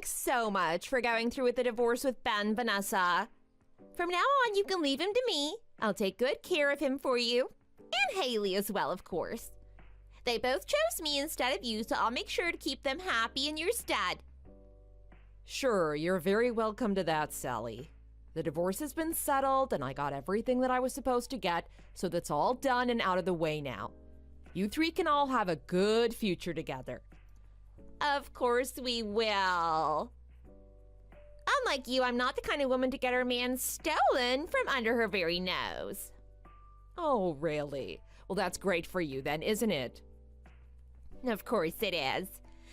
Thanks so much for going through with the divorce with Ben, Vanessa. From now on, you can leave him to me. I'll take good care of him for you. And Hailey as well, of course. They both chose me instead of you, so I'll make sure to keep them happy in your stead. Sure, you're very welcome to that, Sally. The divorce has been settled, and I got everything that I was supposed to get, so that's all done and out of the way now. You three can all have a good future together. Of course we will. Unlike you, I'm not the kind of woman to get her man stolen from under her very nose. Oh, really? Well, that's great for you then, isn't it? Of course it is.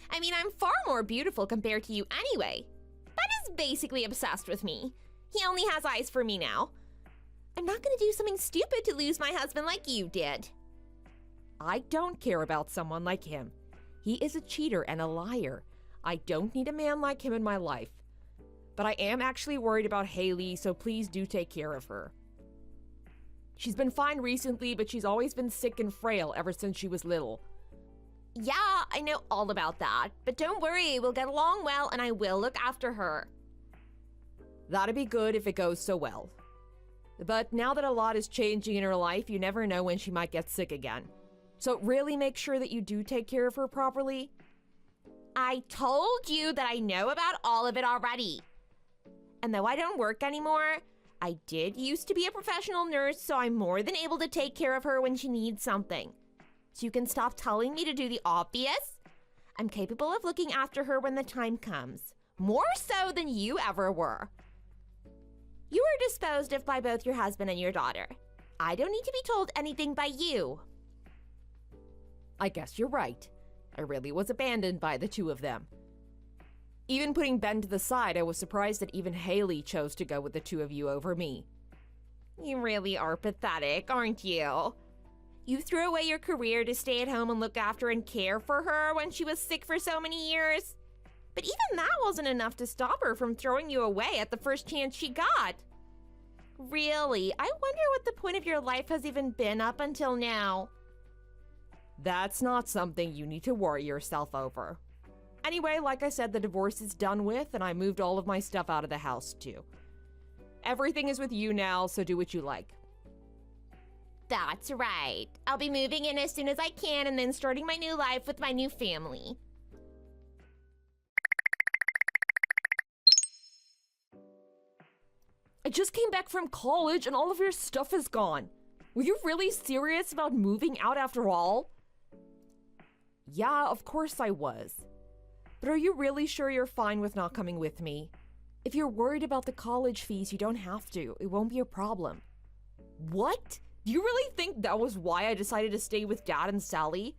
I mean, I'm far more beautiful compared to you anyway. Ben is basically obsessed with me. He only has eyes for me now. I'm not gonna do something stupid to lose my husband like you did. I don't care about someone like him. He is a cheater and a liar. I don't need a man like him in my life. But I am actually worried about Hailey, so please do take care of her. She's been fine recently, but she's always been sick and frail ever since she was little. Yeah, I know all about that. But don't worry, we'll get along well and I will look after her. That'd be good if it goes so well. But now that a lot is changing in her life, you never know when she might get sick again. So really make sure that you do take care of her properly. I told you that I know about all of it already. And though I don't work anymore, I did used to be a professional nurse, so I'm more than able to take care of her when she needs something. So you can stop telling me to do the obvious. I'm capable of looking after her when the time comes. More so than you ever were. You were disposed of by both your husband and your daughter. I don't need to be told anything by you. I guess you're right. I really was abandoned by the two of them. Even putting Ben to the side, I was surprised that even Hailey chose to go with the two of you over me. You really are pathetic, aren't you? You threw away your career to stay at home and look after and care for her when she was sick for so many years. But even that wasn't enough to stop her from throwing you away at the first chance she got. Really, I wonder what the point of your life has even been up until now. That's not something you need to worry yourself over. Anyway, like I said, the divorce is done with, and I moved all of my stuff out of the house too. Everything is with you now, so do what you like. That's right. I'll be moving in as soon as I can and then starting my new life with my new family. I just came back from college and all of your stuff is gone. Were you really serious about moving out after all? Yeah, of course I was. But are you really sure you're fine with not coming with me? If you're worried about the college fees, you don't have to. It won't be a problem. What? Do you really think that was why I decided to stay with Dad and Sally?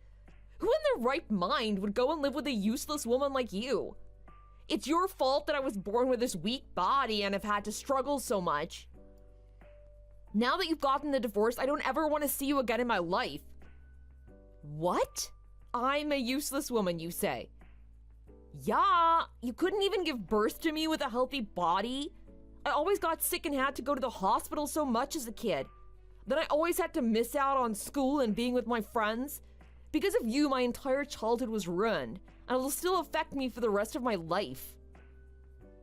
Who in their right mind would go and live with a useless woman like you? It's your fault that I was born with this weak body and have had to struggle so much. Now that you've gotten the divorce, I don't ever want to see you again in my life. What? I'm a useless woman, you say? Yeah, you couldn't even give birth to me with a healthy body. I always got sick and had to go to the hospital so much as a kid. Then I always had to miss out on school and being with my friends. Because of you, my entire childhood was ruined, and it'll still affect me for the rest of my life.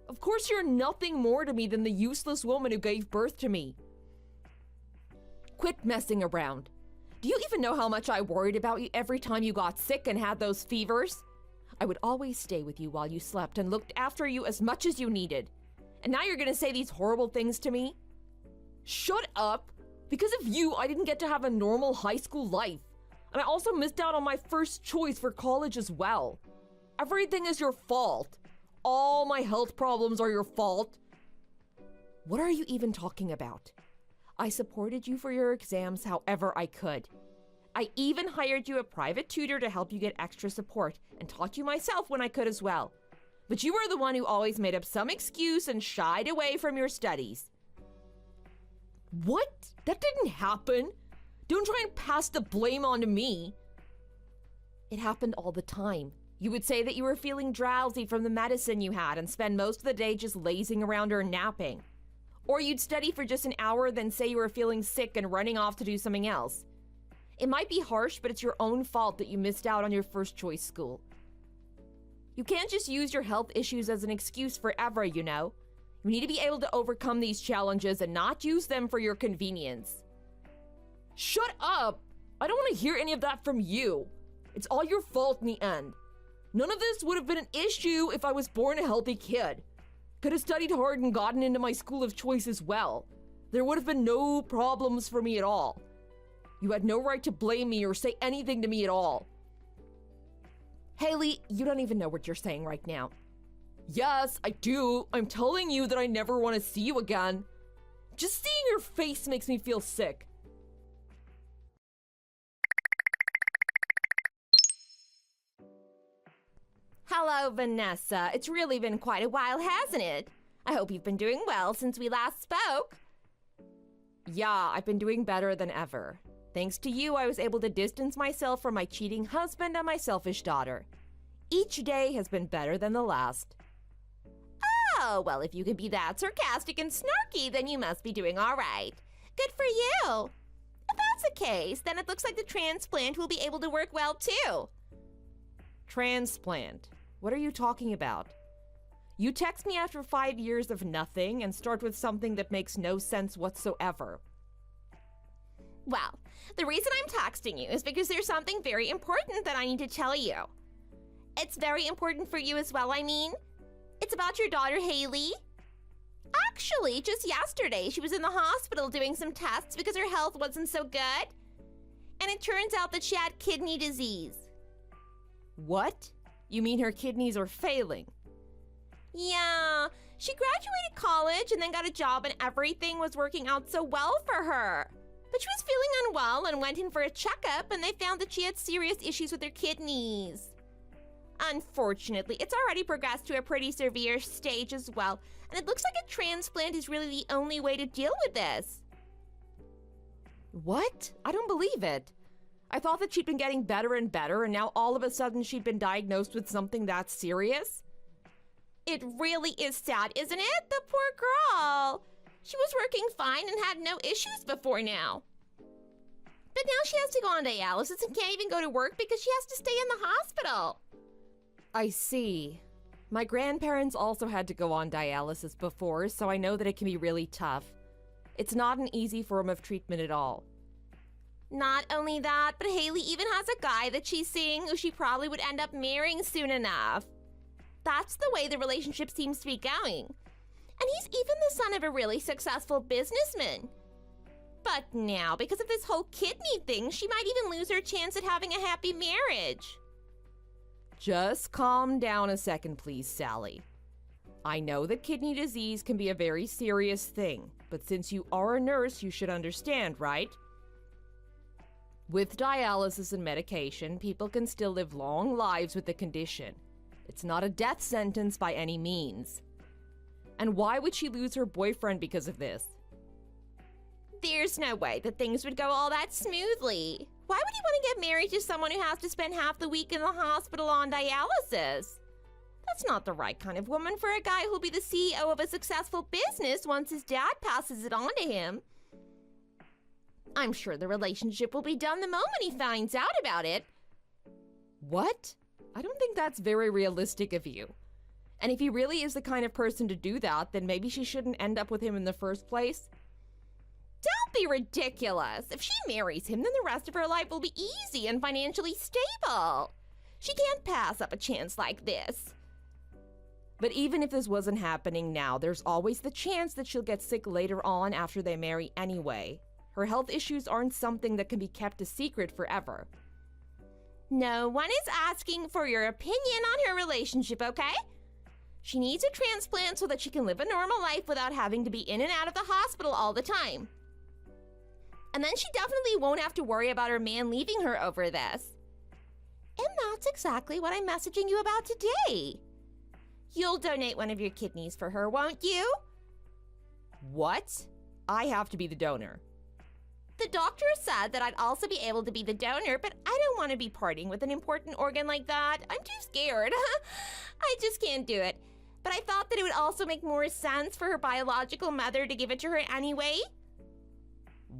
Of course, you're nothing more to me than the useless woman who gave birth to me. Quit messing around. Do you even know how much I worried about you every time you got sick and had those fevers? I would always stay with you while you slept and looked after you as much as you needed. And now you're gonna say these horrible things to me? Shut up! Because of you, I didn't get to have a normal high school life. And I also missed out on my first choice for college as well. Everything is your fault. All my health problems are your fault. What are you even talking about? I supported you for your exams however I could. I even hired you a private tutor to help you get extra support and taught you myself when I could as well. But you were the one who always made up some excuse and shied away from your studies. What? That didn't happen. Don't try and pass the blame on to me. It happened all the time. You would say that you were feeling drowsy from the medicine you had and spend most of the day just lazing around or napping. Or you'd study for just an hour, then say you were feeling sick and running off to do something else. It might be harsh, but it's your own fault that you missed out on your first choice school. You can't just use your health issues as an excuse forever, you know? You need to be able to overcome these challenges and not use them for your convenience. Shut up! I don't want to hear any of that from you. It's all your fault in the end. None of this would have been an issue if I was born a healthy kid. Could have studied hard and gotten into my school of choice as well. There would have been no problems for me at all. You had no right to blame me or say anything to me at all. Hailey, you don't even know what you're saying right now. Yes, I do. I'm telling you that I never want to see you again. Just seeing your face makes me feel sick. Hello, Vanessa. It's really been quite a while, hasn't it? I hope you've been doing well since we last spoke. Yeah, I've been doing better than ever. Thanks to you, I was able to distance myself from my cheating husband and my selfish daughter. Each day has been better than the last. Oh, well, if you can be that sarcastic and snarky, then you must be doing all right. Good for you. If that's the case, then it looks like the transplant will be able to work well, too. Transplant? What are you talking about? You text me after 5 years of nothing and start with something that makes no sense whatsoever. Well, the reason I'm texting you is because there's something very important that I need to tell you. It's very important for you as well, I mean. It's about your daughter, Hailey. Actually, just yesterday, she was in the hospital doing some tests because her health wasn't so good. And it turns out that she had kidney disease. What? You mean her kidneys are failing? Yeah, she graduated college and then got a job and everything was working out so well for her. But she was feeling unwell and went in for a checkup and they found that she had serious issues with her kidneys. Unfortunately, it's already progressed to a pretty severe stage as well, and it looks like a transplant is really the only way to deal with this. What? I don't believe it. I thought that she'd been getting better and better, and now all of a sudden she'd been diagnosed with something that serious? It really is sad, isn't it? The poor girl. She was working fine and had no issues before now. But now she has to go on dialysis and can't even go to work because she has to stay in the hospital. I see. My grandparents also had to go on dialysis before, so I know that it can be really tough. It's not an easy form of treatment at all. Not only that, but Hailey even has a guy that she's seeing who she probably would end up marrying soon enough. That's the way the relationship seems to be going. And he's even the son of a really successful businessman. But now, because of this whole kidney thing, she might even lose her chance at having a happy marriage. Just calm down a second, please, Sally. I know that kidney disease can be a very serious thing, but since you are a nurse, you should understand, right? With dialysis and medication, people can still live long lives with the condition. It's not a death sentence by any means. And why would she lose her boyfriend because of this? There's no way that things would go all that smoothly. Why would you want to get married to someone who has to spend half the week in the hospital on dialysis? That's not the right kind of woman for a guy who'll be the CEO of a successful business once his dad passes it on to him. I'm sure the relationship will be done the moment he finds out about it. What? I don't think that's very realistic of you. And if he really is the kind of person to do that, then maybe she shouldn't end up with him in the first place. Don't be ridiculous. If she marries him, then the rest of her life will be easy and financially stable. She can't pass up a chance like this. But even if this wasn't happening now, there's always the chance that she'll get sick later on after they marry anyway. Her health issues aren't something that can be kept a secret forever. No one is asking for your opinion on her relationship, okay? She needs a transplant so that she can live a normal life without having to be in and out of the hospital all the time. And then she definitely won't have to worry about her man leaving her over this. And that's exactly what I'm messaging you about today. You'll donate one of your kidneys for her, won't you? What? I have to be the donor. The doctor said that I'd also be able to be the donor, but I don't want to be parting with an important organ like that. I'm too scared. I just can't do it. But I thought that it would also make more sense for her biological mother to give it to her anyway.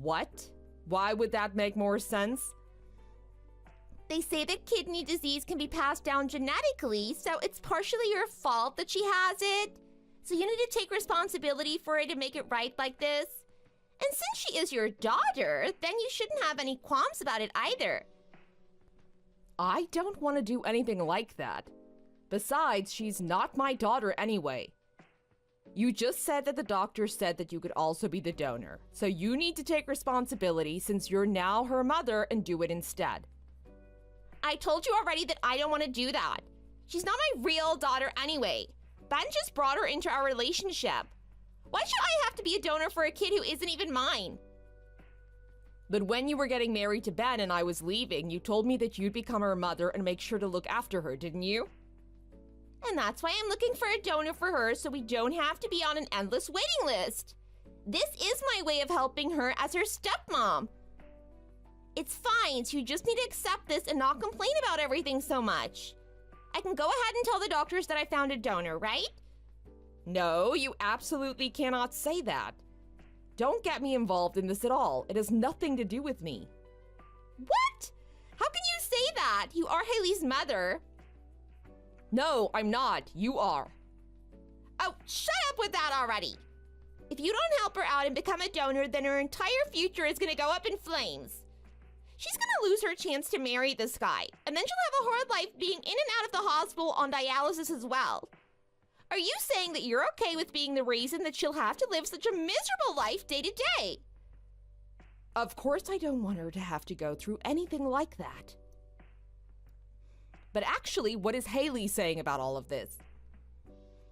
What? Why would that make more sense? They say that kidney disease can be passed down genetically, so it's partially your fault that she has it. So you need to take responsibility for it and make it right like this. And since she is your daughter, then you shouldn't have any qualms about it either. I don't want to do anything like that. Besides, she's not my daughter anyway. You just said that the doctor said that you could also be the donor, so you need to take responsibility since you're now her mother and do it instead. I told you already that I don't want to do that. She's not my real daughter anyway. Ben just brought her into our relationship. Why should I have to be a donor for a kid who isn't even mine? But when you were getting married to Ben and I was leaving, you told me that you'd become her mother and make sure to look after her, didn't you? And that's why I'm looking for a donor for her so we don't have to be on an endless waiting list. This is my way of helping her as her stepmom. It's fine, so you just need to accept this and not complain about everything so much. I can go ahead and tell the doctors that I found a donor, right? No, you absolutely cannot say that. Don't get me involved in this at all. It has nothing to do with me. What? How can you say that? You are Hailey's mother. No, I'm not. You are. Oh, shut up with that already. If you don't help her out and become a donor, then her entire future is going to go up in flames. She's going to lose her chance to marry this guy, and then she'll have a hard life being in and out of the hospital on dialysis as well. Are you saying that you're okay with being the reason that she'll have to live such a miserable life day to day? Of course I don't want her to have to go through anything like that. But actually, what is Hailey saying about all of this?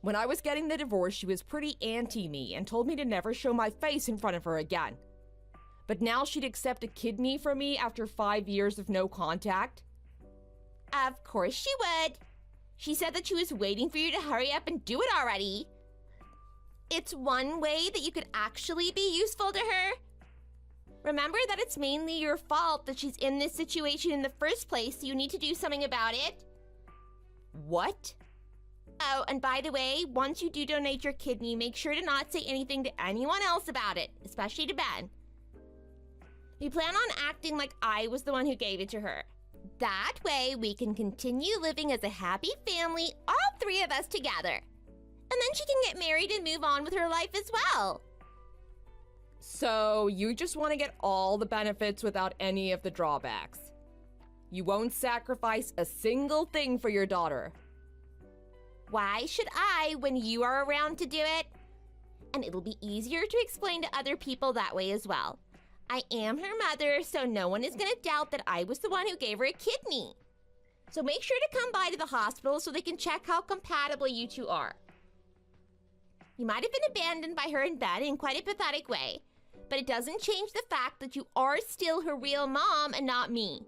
When I was getting the divorce, she was pretty anti-me and told me to never show my face in front of her again. But now she'd accept a kidney from me after 5 years of no contact? Of course she would. She said that she was waiting for you to hurry up and do it already. It's one way that you could actually be useful to her. Remember that it's mainly your fault that she's in this situation in the first place, so you need to do something about it. What? Oh, and by the way, once you do donate your kidney, make sure to not say anything to anyone else about it, especially to Ben. We plan on acting like I was the one who gave it to her. That way, we can continue living as a happy family, all three of us together. And then she can get married and move on with her life as well. So, you just want to get all the benefits without any of the drawbacks. You won't sacrifice a single thing for your daughter. Why should I when you are around to do it? And it'll be easier to explain to other people that way as well. I am her mother, so no one is going to doubt that I was the one who gave her a kidney. So make sure to come by to the hospital so they can check how compatible you two are. You might have been abandoned by her and Ben in quite a pathetic way, but it doesn't change the fact that you are still her real mom and not me.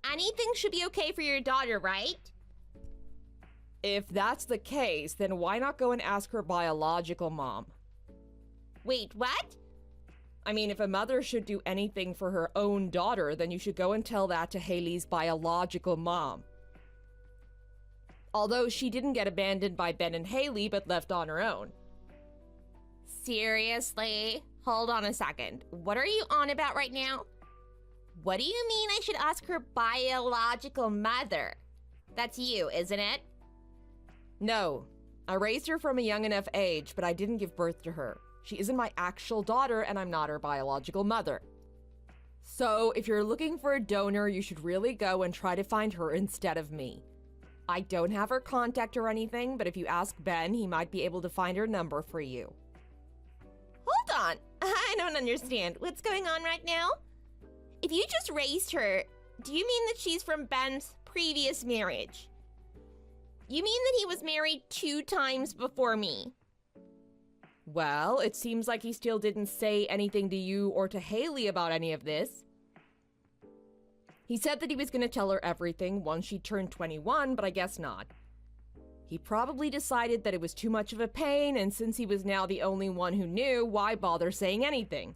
Anything should be okay for your daughter, right? If that's the case, then why not go and ask her biological mom? Wait, what? I mean, if a mother should do anything for her own daughter, then you should go and tell that to Hailey's biological mom. Although she didn't get abandoned by Ben and Hailey, but left on her own. Seriously? Hold on a second. What are you on about right now? What do you mean I should ask her biological mother? That's you, isn't it? No. I raised her from a young enough age, but I didn't give birth to her. She isn't my actual daughter, and I'm not her biological mother. So, if you're looking for a donor, you should really go and try to find her instead of me. I don't have her contact or anything, but if you ask Ben, he might be able to find her number for you. Hold on. I don't understand. What's going on right now? If you just raised her, do you mean that she's from Ben's previous marriage? You mean that he was married 2 times before me? Well, it seems like he still didn't say anything to you or to Hailey about any of this. He said that he was going to tell her everything once she turned 21, but I guess not. He probably decided that it was too much of a pain, and since he was now the only one who knew, why bother saying anything?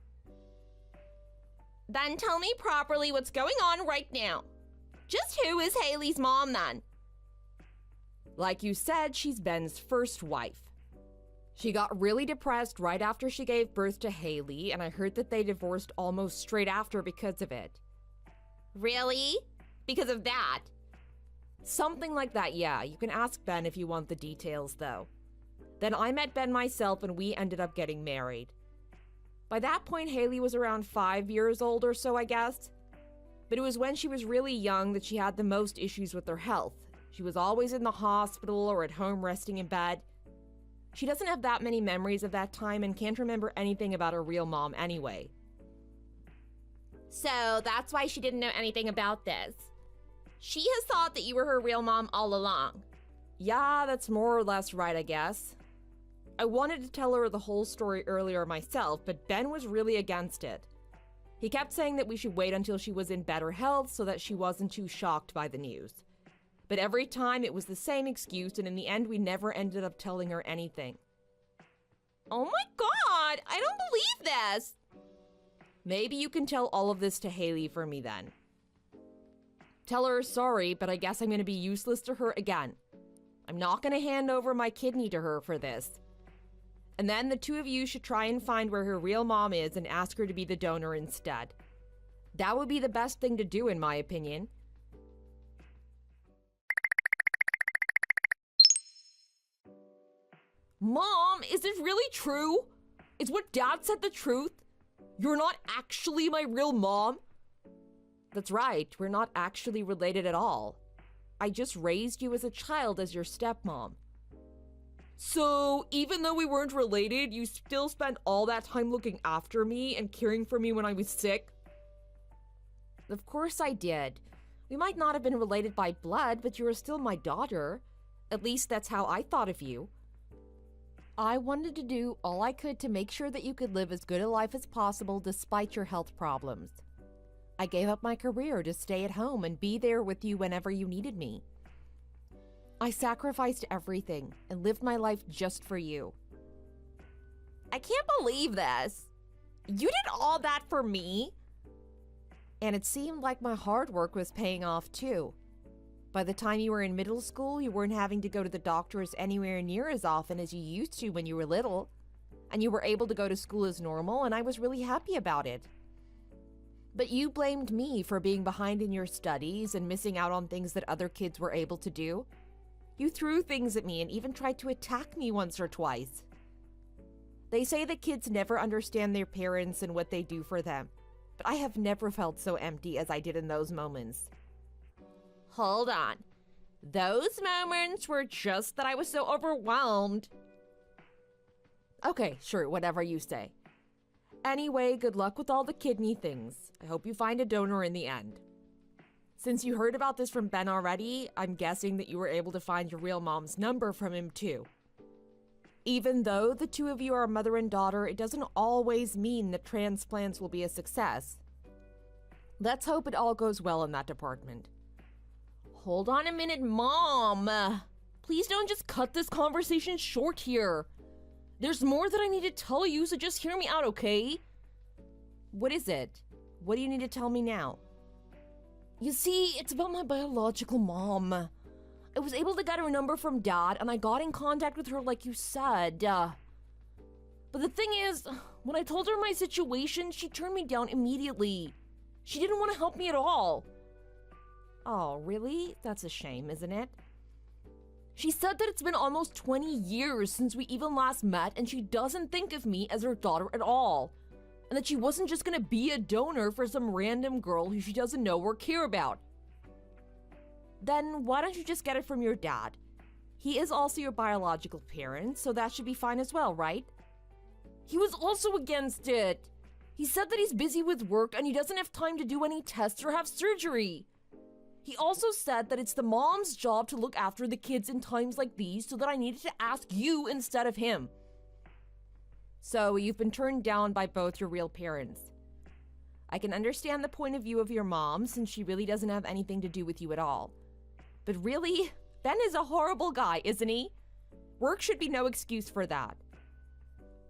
Then tell me properly what's going on right now. Just who is Hailey's mom then? Like you said, she's Ben's first wife. She got really depressed right after she gave birth to Hailey, and I heard that they divorced almost straight after because of it. Really? Because of that. Something like that, yeah. You can ask Ben if you want the details, though. Then I met Ben myself and we ended up getting married. By that point, Hailey was around 5 years old or so, I guess. But it was when she was really young that she had the most issues with her health. She was always in the hospital or at home resting in bed. She doesn't have that many memories of that time and can't remember anything about her real mom anyway. So that's why she didn't know anything about this. She has thought that you were her real mom all along. Yeah, that's more or less right, I guess. I wanted to tell her the whole story earlier myself, but Ben was really against it. He kept saying that we should wait until she was in better health so that she wasn't too shocked by the news. But every time it was the same excuse, and in the end we never ended up telling her anything. Oh my god, I don't believe this! Maybe you can tell all of this to Hailey for me then. Tell her sorry, but I guess I'm gonna be useless to her again. I'm not gonna hand over my kidney to her for this. And then the two of you should try and find where her real mom is and ask her to be the donor instead. That would be the best thing to do, in my opinion. Mom, is it really true? Is what Dad said the truth? You're not actually my real mom? That's right, we're not actually related at all. I just raised you as a child as your stepmom. So, even though we weren't related, you still spent all that time looking after me and caring for me when I was sick? Of course I did. We might not have been related by blood, but you were still my daughter. At least that's how I thought of you. I wanted to do all I could to make sure that you could live as good a life as possible despite your health problems. I gave up my career to stay at home and be there with you whenever you needed me. I sacrificed everything and lived my life just for you. I can't believe this. You did all that for me? And it seemed like my hard work was paying off too. By the time you were in middle school, you weren't having to go to the doctors anywhere near as often as you used to when you were little. And you were able to go to school as normal, and I was really happy about it. But you blamed me for being behind in your studies and missing out on things that other kids were able to do. You threw things at me and even tried to attack me once or twice. They say that kids never understand their parents and what they do for them, but I have never felt so empty as I did in those moments. Hold on. Those moments were just that I was so overwhelmed. Okay, sure, whatever you say. Anyway, good luck with all the kidney things. I hope you find a donor in the end. Since you heard about this from Ben already, I'm guessing that you were able to find your real mom's number from him too. Even though the two of you are mother and daughter, it doesn't always mean that transplants will be a success. Let's hope it all goes well in that department. Hold on a minute, Mom. Please don't just cut this conversation short here. There's more that I need to tell you, so just hear me out, okay? What is it? What do you need to tell me now? You see, it's about my biological mom. I was able to get her number from Dad, and I got in contact with her like you said. But the thing is, when I told her my situation, she turned me down immediately. She didn't want to help me at all. Oh, really? That's a shame, isn't it? She said that it's been almost 20 years since we even last met, and she doesn't think of me as her daughter at all. And that she wasn't just gonna be a donor for some random girl who she doesn't know or care about. Then why don't you just get it from your dad? He is also your biological parent, so that should be fine as well, right? He was also against it. He said that he's busy with work and he doesn't have time to do any tests or have surgery. He also said that it's the mom's job to look after the kids in times like these, so that I needed to ask you instead of him. So you've been turned down by both your real parents. I can understand the point of view of your mom, since she really doesn't have anything to do with you at all. But really, Ben is a horrible guy, isn't he? Work should be no excuse for that.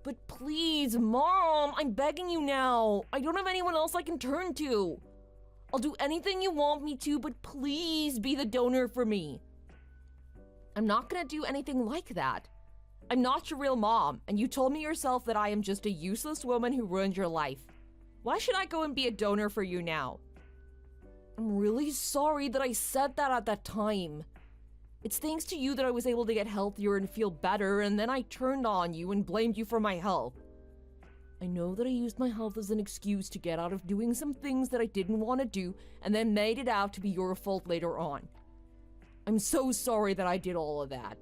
But please, Mom, I'm begging you now. I don't have anyone else I can turn to. I'll do anything you want me to, but please be the donor for me. I'm not gonna do anything like that. I'm not your real mom, and you told me yourself that I am just a useless woman who ruined your life. Why should I go and be a donor for you now? I'm really sorry that I said that at that time. It's thanks to you that I was able to get healthier and feel better, and then I turned on you and blamed you for my health. I know that I used my health as an excuse to get out of doing some things that I didn't want to do, and then made it out to be your fault later on. I'm so sorry that I did all of that.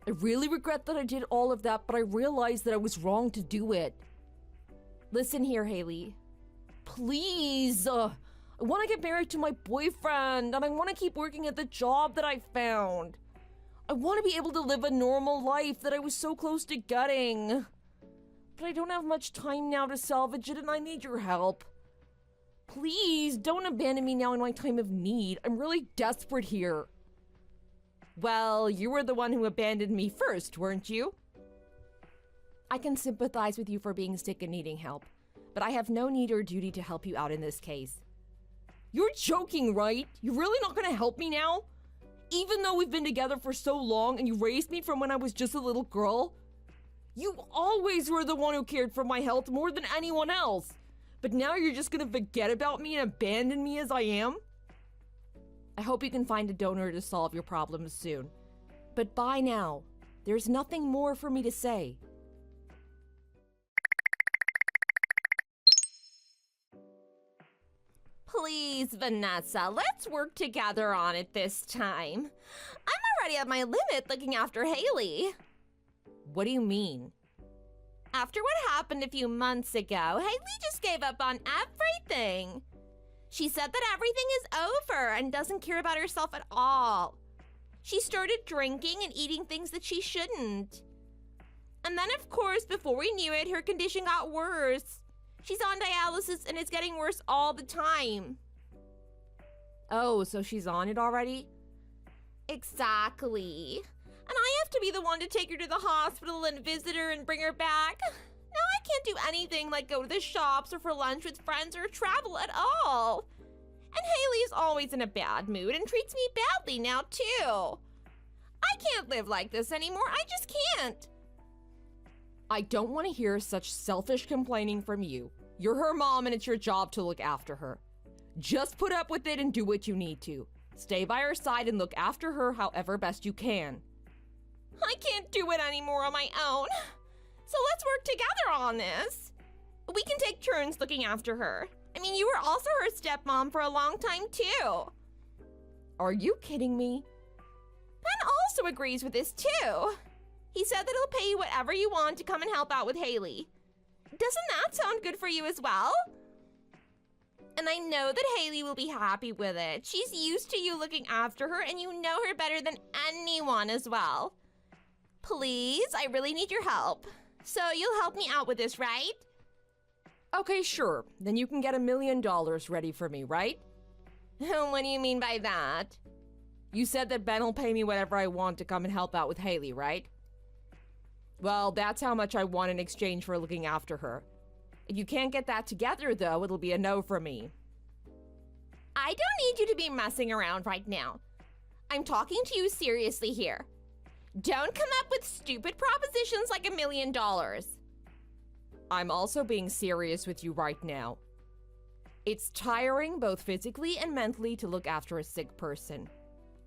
I really regret that I did all of that, but I realized that I was wrong to do it. Listen here, Hailey. Please, I want to get married to my boyfriend, and I want to keep working at the job that I found. I want to be able to live a normal life that I was so close to getting. But I don't have much time now to salvage it, and I need your help. Please, don't abandon me now in my time of need. I'm really desperate here. Well, you were the one who abandoned me first, weren't you? I can sympathize with you for being sick and needing help, but I have no need or duty to help you out in this case. You're joking, right? You're really not gonna help me now? Even though we've been together for so long and you raised me from when I was just a little girl? You always were the one who cared for my health more than anyone else. But now you're just gonna forget about me and abandon me as I am? I hope you can find a donor to solve your problems soon. But bye now. There's nothing more for me to say. Please, Vanessa, let's work together on it this time. I'm already at my limit looking after Hailey. What do you mean? After what happened a few months ago, Hailey just gave up on everything. She said that everything is over and doesn't care about herself at all. She started drinking and eating things that she shouldn't. And then, of course, before we knew it, her condition got worse. She's on dialysis and it's getting worse all the time. Oh, so she's on it already? Exactly. And I have to be the one to take her to the hospital and visit her and bring her back. Now I can't do anything like go to the shops or for lunch with friends or travel at all. And Hailey is always in a bad mood and treats me badly now too. I can't live like this anymore. I just can't. I don't want to hear such selfish complaining from you. You're her mom and it's your job to look after her. Just put up with it and do what you need to. Stay by her side and look after her however best you can. I can't do it anymore on my own. So let's work together on this. We can take turns looking after her. I mean, you were also her stepmom for a long time too. Are you kidding me? Ben also agrees with this too. He said that he'll pay you whatever you want to come and help out with Hailey. Doesn't that sound good for you as well? And I know that Hailey will be happy with it. She's used to you looking after her and you know her better than anyone as well. Please, I really need your help. So you'll help me out with this, right? Okay, sure. Then you can get $1 million ready for me, right? What do you mean by that? You said that Ben will pay me whatever I want to come and help out with Hailey, right? Well, that's how much I want in exchange for looking after her. If you can't get that together, though, it'll be a no for me. I don't need you to be messing around right now. I'm talking to you seriously here. Don't come up with stupid propositions like $1 million. I'm also being serious with you right now. It's tiring both physically and mentally to look after a sick person,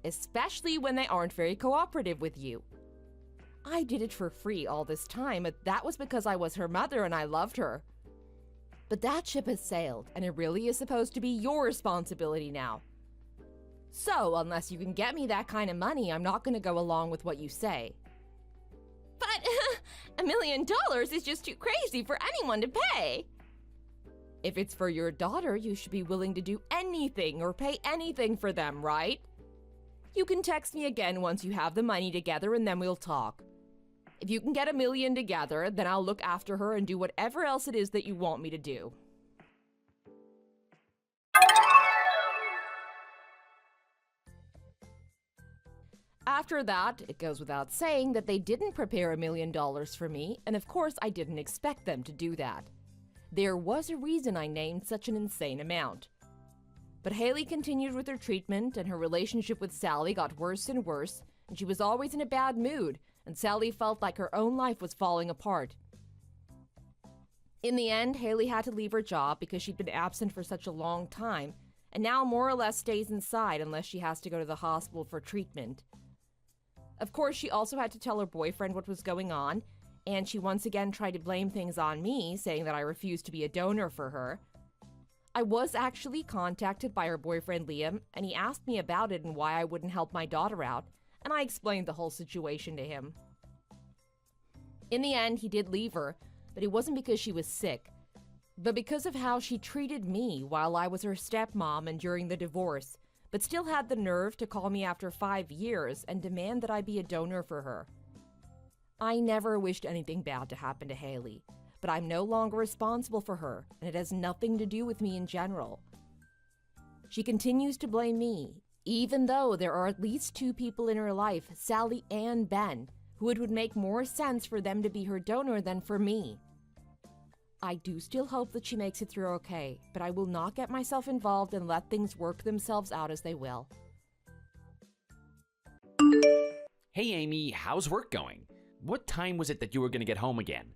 especially when they aren't very cooperative with you. I did it for free all this time, but that was because I was her mother and I loved her. But that ship has sailed, and it really is supposed to be your responsibility now. So, unless you can get me that kind of money, I'm not going to go along with what you say. But $1 million is just too crazy for anyone to pay. If it's for your daughter, you should be willing to do anything or pay anything for them, right? You can text me again once you have the money together and then we'll talk. If you can get $1 million together, then I'll look after her and do whatever else it is that you want me to do. After that, it goes without saying that they didn't prepare $1 million for me, and of course I didn't expect them to do that. There was a reason I named such an insane amount. But Hailey continued with her treatment, and her relationship with Sally got worse and worse, and she was always in a bad mood, and Sally felt like her own life was falling apart. In the end, Hailey had to leave her job because she'd been absent for such a long time, and now more or less stays inside unless she has to go to the hospital for treatment. Of course, she also had to tell her boyfriend what was going on, and she once again tried to blame things on me, saying that I refused to be a donor for her. I was actually contacted by her boyfriend Liam, and he asked me about it and why I wouldn't help my daughter out, and I explained the whole situation to him. In the end, he did leave her, but it wasn't because she was sick, but because of how she treated me while I was her stepmom and during the divorce, but still had the nerve to call me after 5 years and demand that I be a donor for her. I never wished anything bad to happen to Hailey, but I'm no longer responsible for her, and it has nothing to do with me in general. She continues to blame me, even though there are at least 2 people in her life, Sally and Ben, who it would make more sense for them to be her donor than for me. I do still hope that she makes it through okay, but I will not get myself involved and let things work themselves out as they will. Hey Amy, how's work going? What time was it that you were going to get home again?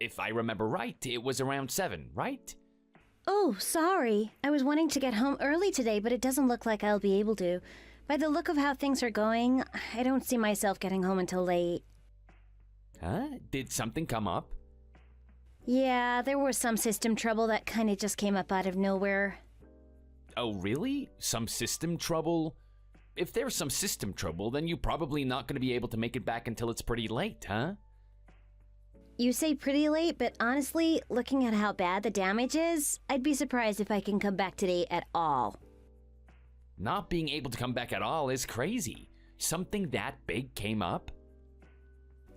If I remember right, it was around 7, right? Oh, sorry. I was wanting to get home early today, but it doesn't look like I'll be able to. By the look of how things are going, I don't see myself getting home until late. Huh? Did something come up? Yeah, there was some system trouble that kind of just came up out of nowhere. Oh, really? Some system trouble? If there's some system trouble, then you're probably not going to be able to make it back until it's pretty late, huh? You say pretty late, but honestly, looking at how bad the damage is, I'd be surprised if I can come back today at all. Not being able to come back at all is crazy. Something that big came up?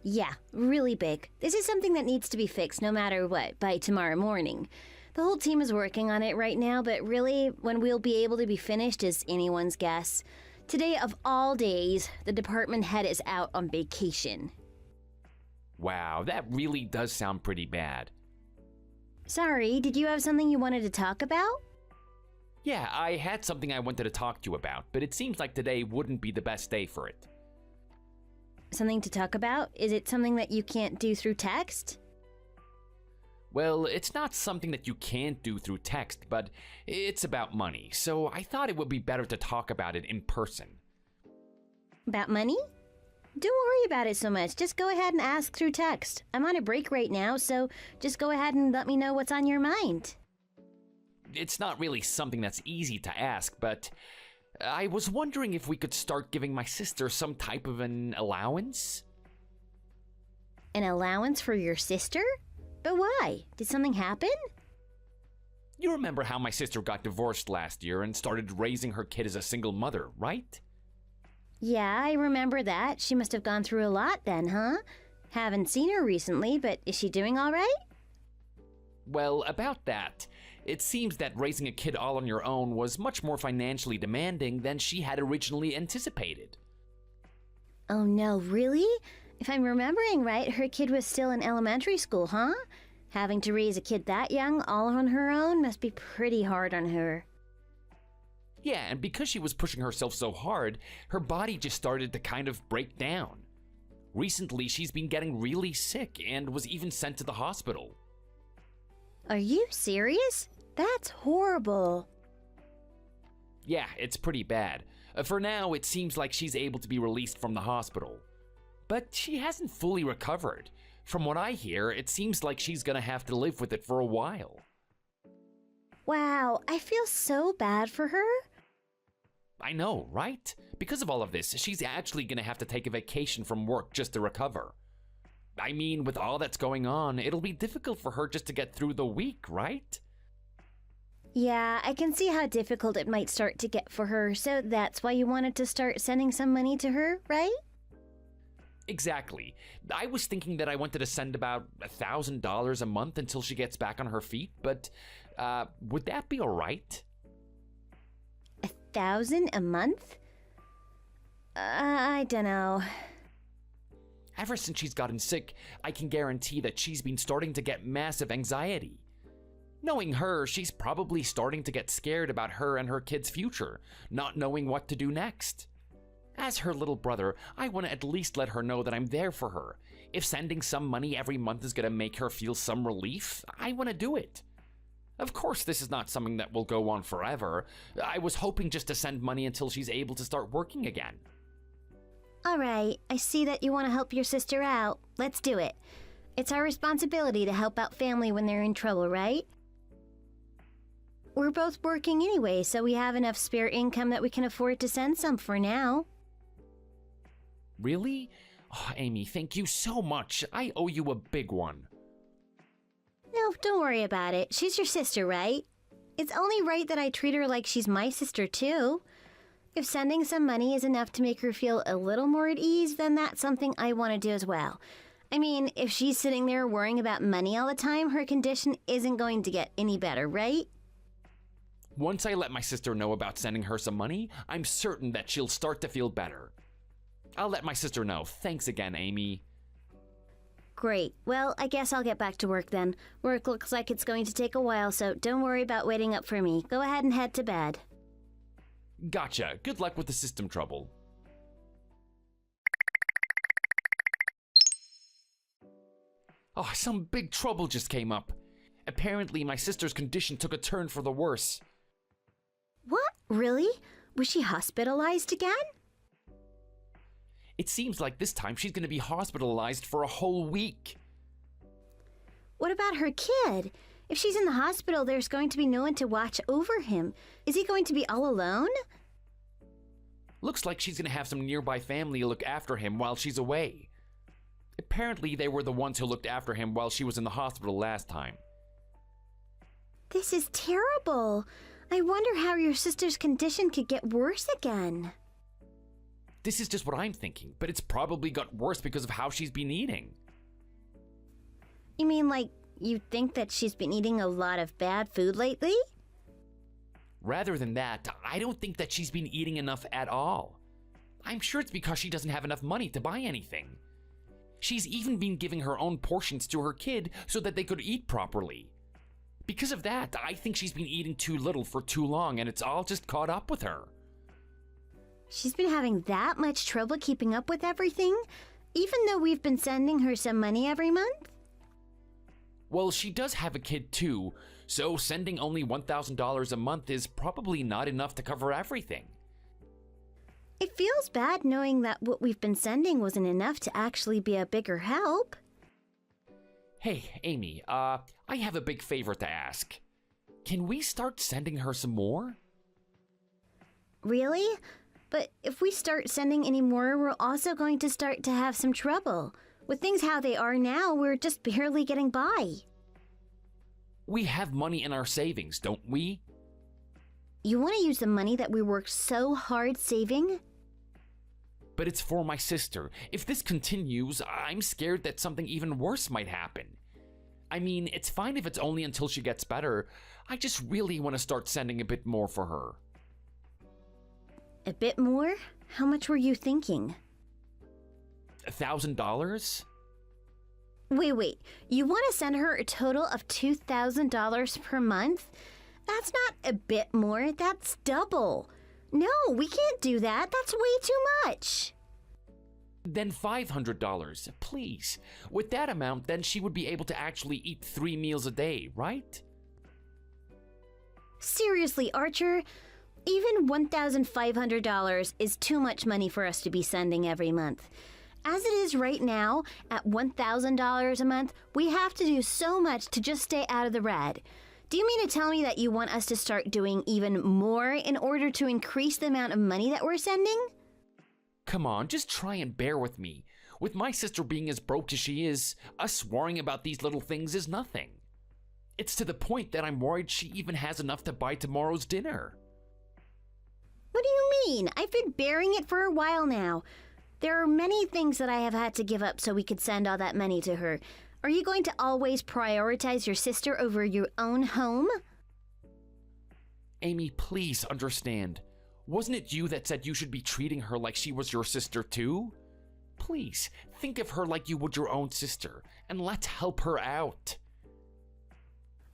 Yeah, really big. This is something that needs to be fixed no matter what by tomorrow morning. The whole team is working on it right now, but really, when we'll be able to be finished is anyone's guess. Today of all days, the department head is out on vacation. Wow, that really does sound pretty bad. Sorry, did you have something you wanted to talk about? Yeah, I had something I wanted to talk to you about, but it seems like today wouldn't be the best day for it. Something to talk about? Is it something that you can't do through text? Well, it's not something that you can't do through text, but it's about money, so I thought it would be better to talk about it in person. About money? Don't worry about it so much. Just go ahead and ask through text. I'm on a break right now, so just go ahead and let me know what's on your mind. It's not really something that's easy to ask, but I was wondering if we could start giving my sister some type of an allowance? An allowance for your sister? But why? Did something happen? You remember how my sister got divorced last year and started raising her kid as a single mother, right? Yeah, I remember that. She must have gone through a lot then, huh? Haven't seen her recently, but is she doing all right? Well, about that, it seems that raising a kid all on your own was much more financially demanding than she had originally anticipated. Oh no, really? If I'm remembering right, her kid was still in elementary school, huh? Having to raise a kid that young all on her own must be pretty hard on her. Yeah, and because she was pushing herself so hard, her body just started to kind of break down. Recently, she's been getting really sick and was even sent to the hospital. Are you serious? That's horrible. Yeah, it's pretty bad. For now, it seems like she's able to be released from the hospital. But she hasn't fully recovered. From what I hear, it seems like she's gonna have to live with it for a while. Wow, I feel so bad for her. I know, right? Because of all of this, she's actually gonna have to take a vacation from work just to recover. I mean, with all that's going on, it'll be difficult for her just to get through the week, right? Yeah, I can see how difficult it might start to get for her, so that's why you wanted to start sending some money to her, right? Exactly. I was thinking that I wanted to send about $1,000 a month until she gets back on her feet, but would that be all right? 1,000 a month? I don't know. Ever since she's gotten sick, I can guarantee that she's been starting to get massive anxiety. Knowing her, she's probably starting to get scared about her and her kid's future, not knowing what to do next. As her little brother, I want to at least let her know that I'm there for her. If sending some money every month is going to make her feel some relief, I want to do it. Of course, this is not something that will go on forever. I was hoping just to send money until she's able to start working again. All right, I see that you want to help your sister out. Let's do it. It's our responsibility to help out family when they're in trouble, right? We're both working anyway, so we have enough spare income that we can afford to send some for now. Really? Oh, Amy, thank you so much. I owe you a big one. No, don't worry about it. She's your sister, right? It's only right that I treat her like she's my sister, too. If sending some money is enough to make her feel a little more at ease, then that's something I want to do as well. I mean, if she's sitting there worrying about money all the time, her condition isn't going to get any better, right? Once I let my sister know about sending her some money, I'm certain that she'll start to feel better. I'll let my sister know. Thanks again, Amy. Great. Well, I guess I'll get back to work then. Work looks like it's going to take a while, so don't worry about waiting up for me. Go ahead and head to bed. Gotcha. Good luck with the system trouble. Oh, some big trouble just came up. Apparently, my sister's condition took a turn for the worse. What? Really? Was she hospitalized again? It seems like this time she's going to be hospitalized for a whole week. What about her kid? If she's in the hospital, there's going to be no one to watch over him. Is he going to be all alone? Looks like she's going to have some nearby family look after him while she's away. Apparently, they were the ones who looked after him while she was in the hospital last time. This is terrible. I wonder how your sister's condition could get worse again. This is just what I'm thinking, but it's probably got worse because of how she's been eating. You mean like you think that she's been eating a lot of bad food lately? Rather than that, I don't think that she's been eating enough at all. I'm sure it's because she doesn't have enough money to buy anything. She's even been giving her own portions to her kid so that they could eat properly. Because of that, I think she's been eating too little for too long, and it's all just caught up with her. She's been having that much trouble keeping up with everything, even though we've been sending her some money every month? Well, she does have a kid too, so sending only $1,000 a month is probably not enough to cover everything. It feels bad knowing that what we've been sending wasn't enough to actually be a bigger help. Hey, Amy, I have a big favor to ask. Can we start sending her some more? Really? But if we start sending any more, we're also going to start to have some trouble. With things how they are now, we're just barely getting by. We have money in our savings, don't we? You want to use the money that we worked so hard saving? But it's for my sister. If this continues, I'm scared that something even worse might happen. I mean, it's fine if it's only until she gets better. I just really want to start sending a bit more for her. A bit more? How much were you thinking? $1,000? Wait. You want to send her a total of $2,000 per month? That's not a bit more, that's double. No, we can't do that. That's way too much. Then $500, please. With that amount, then she would be able to actually eat 3 meals a day, right? Seriously, Archer, even $1,500 is too much money for us to be sending every month. As it is right now, at $1,000 a month, we have to do so much to just stay out of the red. Do you mean to tell me that you want us to start doing even more in order to increase the amount of money that we're sending? Come on, just try and bear with me. With my sister being as broke as she is, us worrying about these little things is nothing. It's to the point that I'm worried she even has enough to buy tomorrow's dinner. What do you mean? I've been bearing it for a while now. There are many things that I have had to give up so we could send all that money to her. Are you going to always prioritize your sister over your own home? Amy, please understand. Wasn't it you that said you should be treating her like she was your sister too? Please, think of her like you would your own sister, and let's help her out.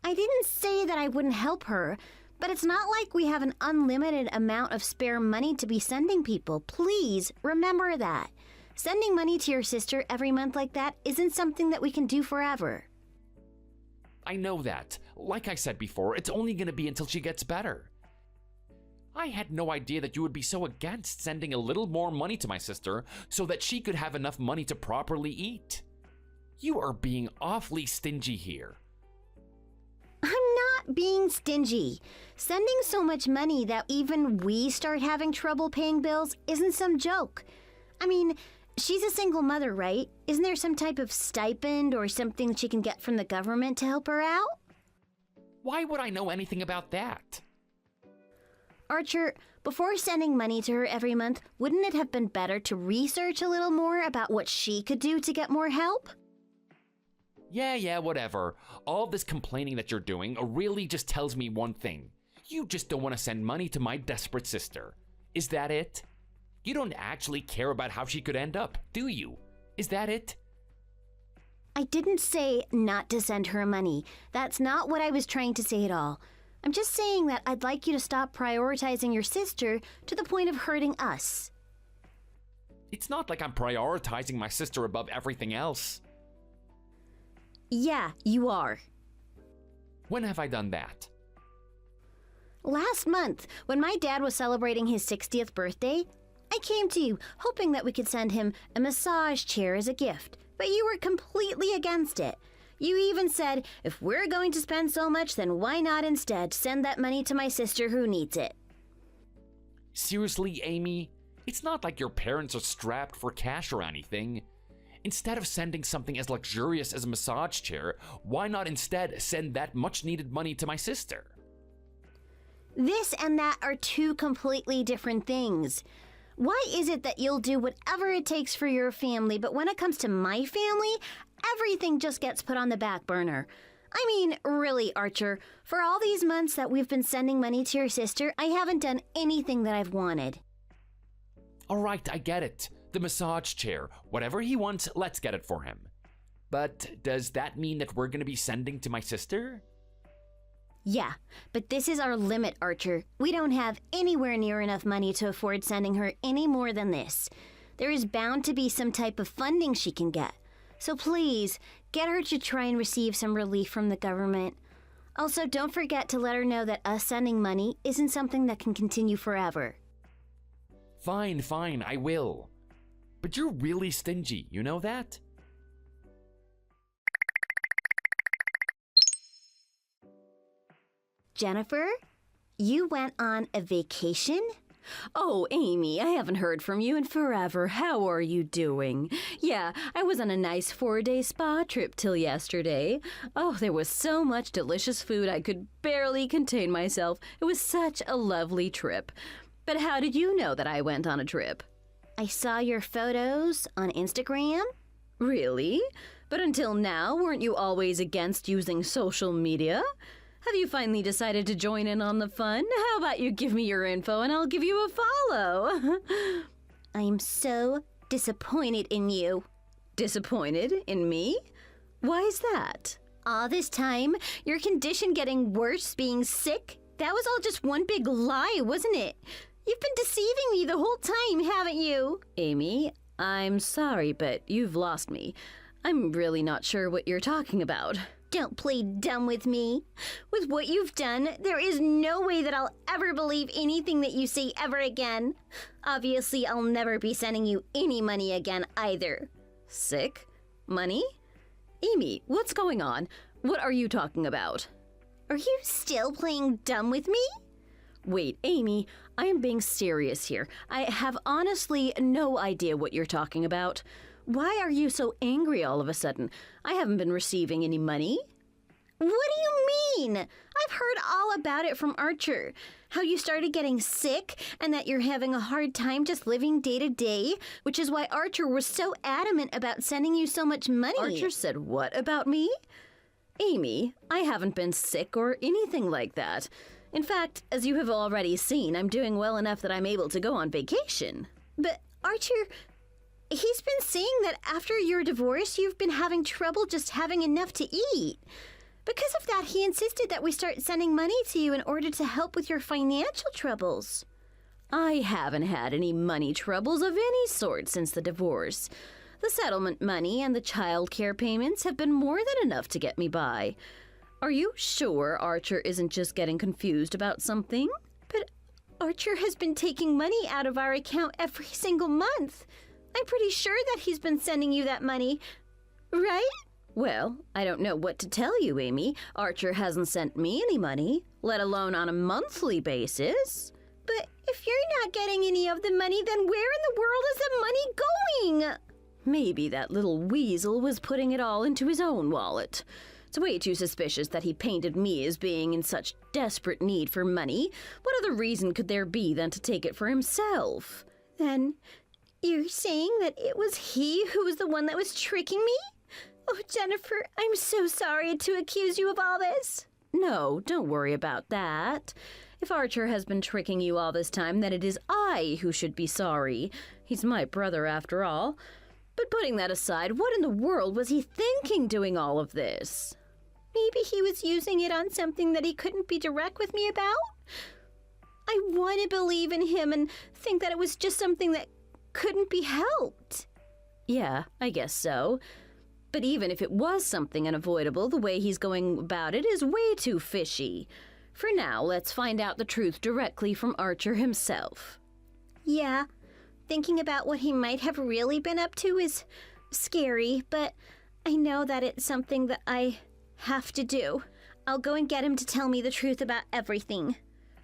I didn't say that I wouldn't help her, But it's not like we have an unlimited amount of spare money to be sending people. Please remember that. Sending money to your sister every month like that isn't something that we can do forever. I know that. Like I said before, it's only gonna be until she gets better. I had no idea that you would be so against sending a little more money to my sister so that she could have enough money to properly eat. You are being awfully stingy here. I'm not being stingy. Sending so much money that even we start having trouble paying bills isn't some joke. I mean, she's a single mother, right? Isn't there some type of stipend or something she can get from the government to help her out? Why would I know anything about that? Archer, before sending money to her every month, wouldn't it have been better to research a little more about what she could do to get more help? Yeah, whatever. All this complaining that you're doing really just tells me one thing. You just don't want to send money to my desperate sister. Is that it? You don't actually care about how she could end up, do you? Is that it? I didn't say not to send her money. That's not what I was trying to say at all. I'm just saying that I'd like you to stop prioritizing your sister to the point of hurting us. It's not like I'm prioritizing my sister above everything else. Yeah, you are. When have I done that? Last month, when my dad was celebrating his 60th birthday, I came to you hoping that we could send him a massage chair as a gift, but you were completely against it. You even said, if we're going to spend so much, then why not instead send that money to my sister who needs it? Seriously, Amy? It's not like your parents are strapped for cash or anything. Instead of sending something as luxurious as a massage chair, why not instead send that much-needed money to my sister? This and that are two completely different things. Why is it that you'll do whatever it takes for your family, but when it comes to my family, everything just gets put on the back burner? I mean, really, Archer, for all these months that we've been sending money to your sister, I haven't done anything that I've wanted. All right, I get it. The massage chair. Whatever he wants, let's get it for him. But does that mean that we're gonna be sending to my sister? Yeah, but this is our limit, Archer. We don't have anywhere near enough money to afford sending her any more than this. There is bound to be some type of funding she can get. So please, get her to try and receive some relief from the government. Also, don't forget to let her know that us sending money isn't something that can continue forever. Fine, I will. But you're really stingy, you know that? Jennifer, you went on a vacation? Oh, Amy, I haven't heard from you in forever. How are you doing? Yeah, I was on a nice 4-day spa trip till yesterday. Oh, there was so much delicious food I could barely contain myself. It was such a lovely trip. But how did you know that I went on a trip? I saw your photos on Instagram. Really? But until now, weren't you always against using social media? Have you finally decided to join in on the fun? How about you give me your info and I'll give you a follow? I'm so disappointed in you. Disappointed in me? Why is that? All this time, your condition getting worse, being sick, that was all just one big lie, wasn't it? You've been deceiving me the whole time, haven't you? Amy, I'm sorry, but you've lost me. I'm really not sure what you're talking about. Don't play dumb with me. With what you've done, there is no way that I'll ever believe anything that you say ever again. Obviously, I'll never be sending you any money again either. Sick? Money? Amy, what's going on? What are you talking about? Are you still playing dumb with me? Wait, Amy, I am being serious here. I have honestly no idea what you're talking about. Why are you so angry all of a sudden? I haven't been receiving any money. What do you mean? I've heard all about it from Archer. How you started getting sick and that you're having a hard time just living day to day, which is why Archer was so adamant about sending you so much money. Archer said what about me? Amy, I haven't been sick or anything like that. In fact, as you have already seen, I'm doing well enough that I'm able to go on vacation. But Archer, he's been saying that after your divorce, you've been having trouble just having enough to eat. Because of that, he insisted that we start sending money to you in order to help with your financial troubles. I haven't had any money troubles of any sort since the divorce. The settlement money and the child care payments have been more than enough to get me by. Are you sure Archer isn't just getting confused about something? But Archer has been taking money out of our account every single month. I'm pretty sure that he's been sending you that money, right? Well, I don't know what to tell you, Amy. Archer hasn't sent me any money, let alone on a monthly basis. But if you're not getting any of the money, then where in the world is the money going? Maybe that little weasel was putting it all into his own wallet. It's way too suspicious that he painted me as being in such desperate need for money. What other reason could there be than to take it for himself? Then, you're saying that it was he who was the one that was tricking me? Oh, Jennifer, I'm so sorry to accuse you of all this. No, don't worry about that. If Archer has been tricking you all this time, then it is I who should be sorry. He's my brother after all. But putting that aside, what in the world was he thinking doing all of this? Maybe he was using it on something that he couldn't be direct with me about? I want to believe in him and think that it was just something that couldn't be helped. Yeah, I guess so. But even if it was something unavoidable, the way he's going about it is way too fishy. For now, let's find out the truth directly from Archer himself. Yeah, thinking about what he might have really been up to is scary, but I know that it's something that I have to do. I'll go and get him to tell me the truth about everything.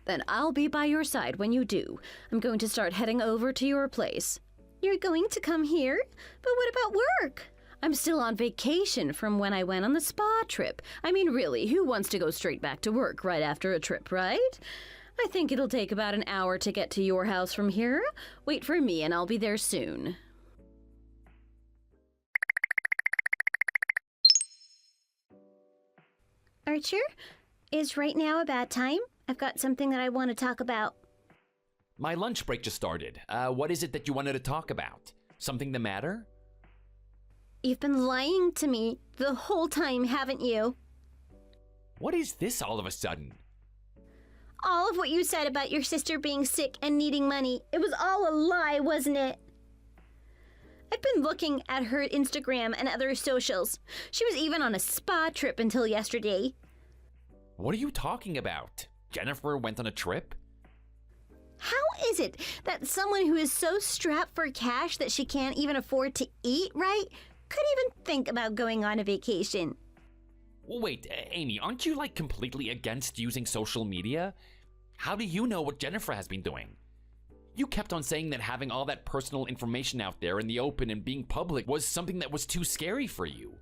Then I'll be by your side when you do. I'm going to start heading over to your place. You're going to come here? But what about work? I'm still on vacation from when I went on the spa trip. I mean, really, who wants to go straight back to work right after a trip, right? I think it'll take about an hour to get to your house from here. Wait for me and I'll be there soon. Archer, is right now a bad time? I've got something that I want to talk about. My lunch break just started. What is it that you wanted to talk about? Something the matter? You've been lying to me the whole time, haven't you? What is this all of a sudden? All of what you said about your sister being sick and needing money, it was all a lie, wasn't it? I've been looking at her Instagram and other socials. She was even on a spa trip until yesterday. What are you talking about? Jennifer went on a trip? How is it that someone who is so strapped for cash that she can't even afford to eat right could even think about going on a vacation? Wait, Amy, aren't you like completely against using social media? How do you know what Jennifer has been doing? You kept on saying that having all that personal information out there in the open and being public was something that was too scary for you.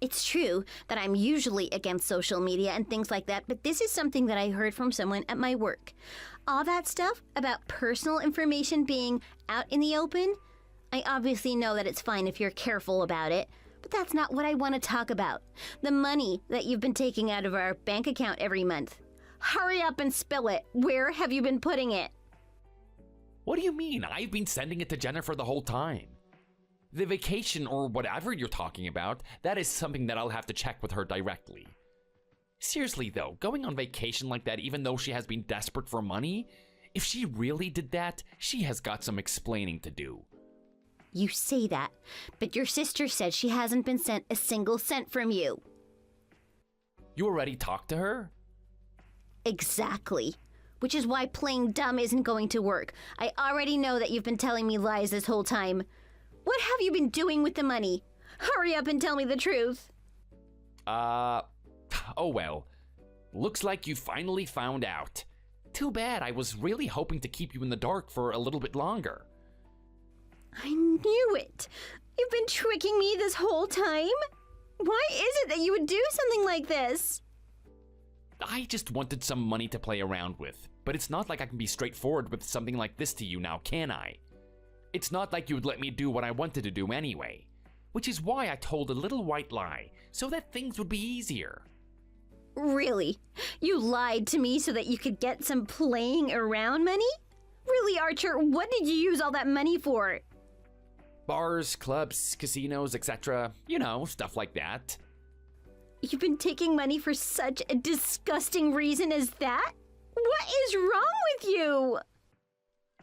It's true that I'm usually against social media and things like that, but this is something that I heard from someone at my work. All that stuff about personal information being out in the open, I obviously know that it's fine if you're careful about it, but that's not what I want to talk about. The money that you've been taking out of our bank account every month. Hurry up and spill it. Where have you been putting it? What do you mean? I've been sending it to Jennifer the whole time. The vacation or whatever you're talking about, that is something that I'll have to check with her directly. Seriously though, going on vacation like that even though she has been desperate for money? If she really did that, she has got some explaining to do. You say that, but your sister said she hasn't been sent a single cent from you. You already talked to her? Exactly. Which is why playing dumb isn't going to work. I already know that you've been telling me lies this whole time. What have you been doing with the money? Hurry up and tell me the truth. Oh well. Looks like you finally found out. Too bad, I was really hoping to keep you in the dark for a little bit longer. I knew it. You've been tricking me this whole time? Why is it that you would do something like this? I just wanted some money to play around with, but it's not like I can be straightforward with something like this to you now, can I? It's not like you would let me do what I wanted to do anyway, which is why I told a little white lie, so that things would be easier. Really? You lied to me so that you could get some playing around money? Really, Archer, what did you use all that money for? Bars, clubs, casinos, etc. You know, stuff like that. You've been taking money for such a disgusting reason as that? What is wrong with you?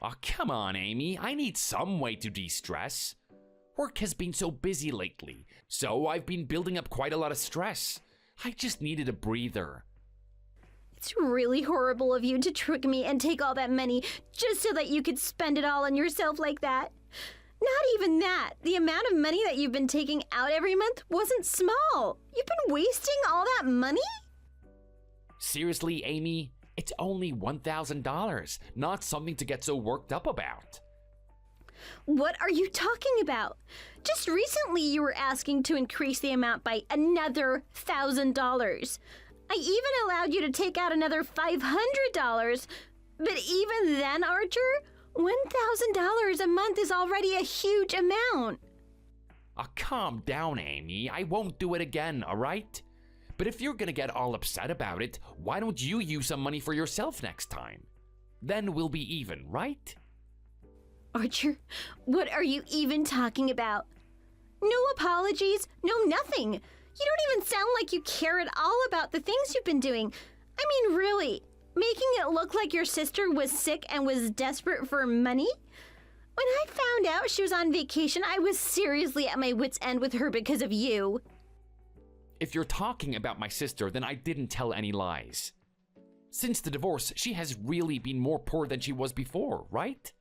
Oh, come on, Amy. I need some way to de-stress. Work has been so busy lately, so I've been building up quite a lot of stress. I just needed a breather. It's really horrible of you to trick me and take all that money just so that you could spend it all on yourself like that. Not even that. The amount of money that you've been taking out every month wasn't small. You've been wasting all that money? Seriously, Amy? It's only $1,000, not something to get so worked up about. What are you talking about? Just recently you were asking to increase the amount by another $1,000. I even allowed you to take out another $500. But even then, Archer, $1,000 a month is already a huge amount. Oh, calm down, Amy. I won't do it again, all right? But if you're gonna get all upset about it, why don't you use some money for yourself next time? Then we'll be even, right? Archer, what are you even talking about? No apologies, no nothing. You don't even sound like you care at all about the things you've been doing. I mean, really, making it look like your sister was sick and was desperate for money? When I found out she was on vacation, I was seriously at my wit's end with her because of you. If you're talking about my sister, then I didn't tell any lies. Since the divorce, she has really been more poor than she was before, right?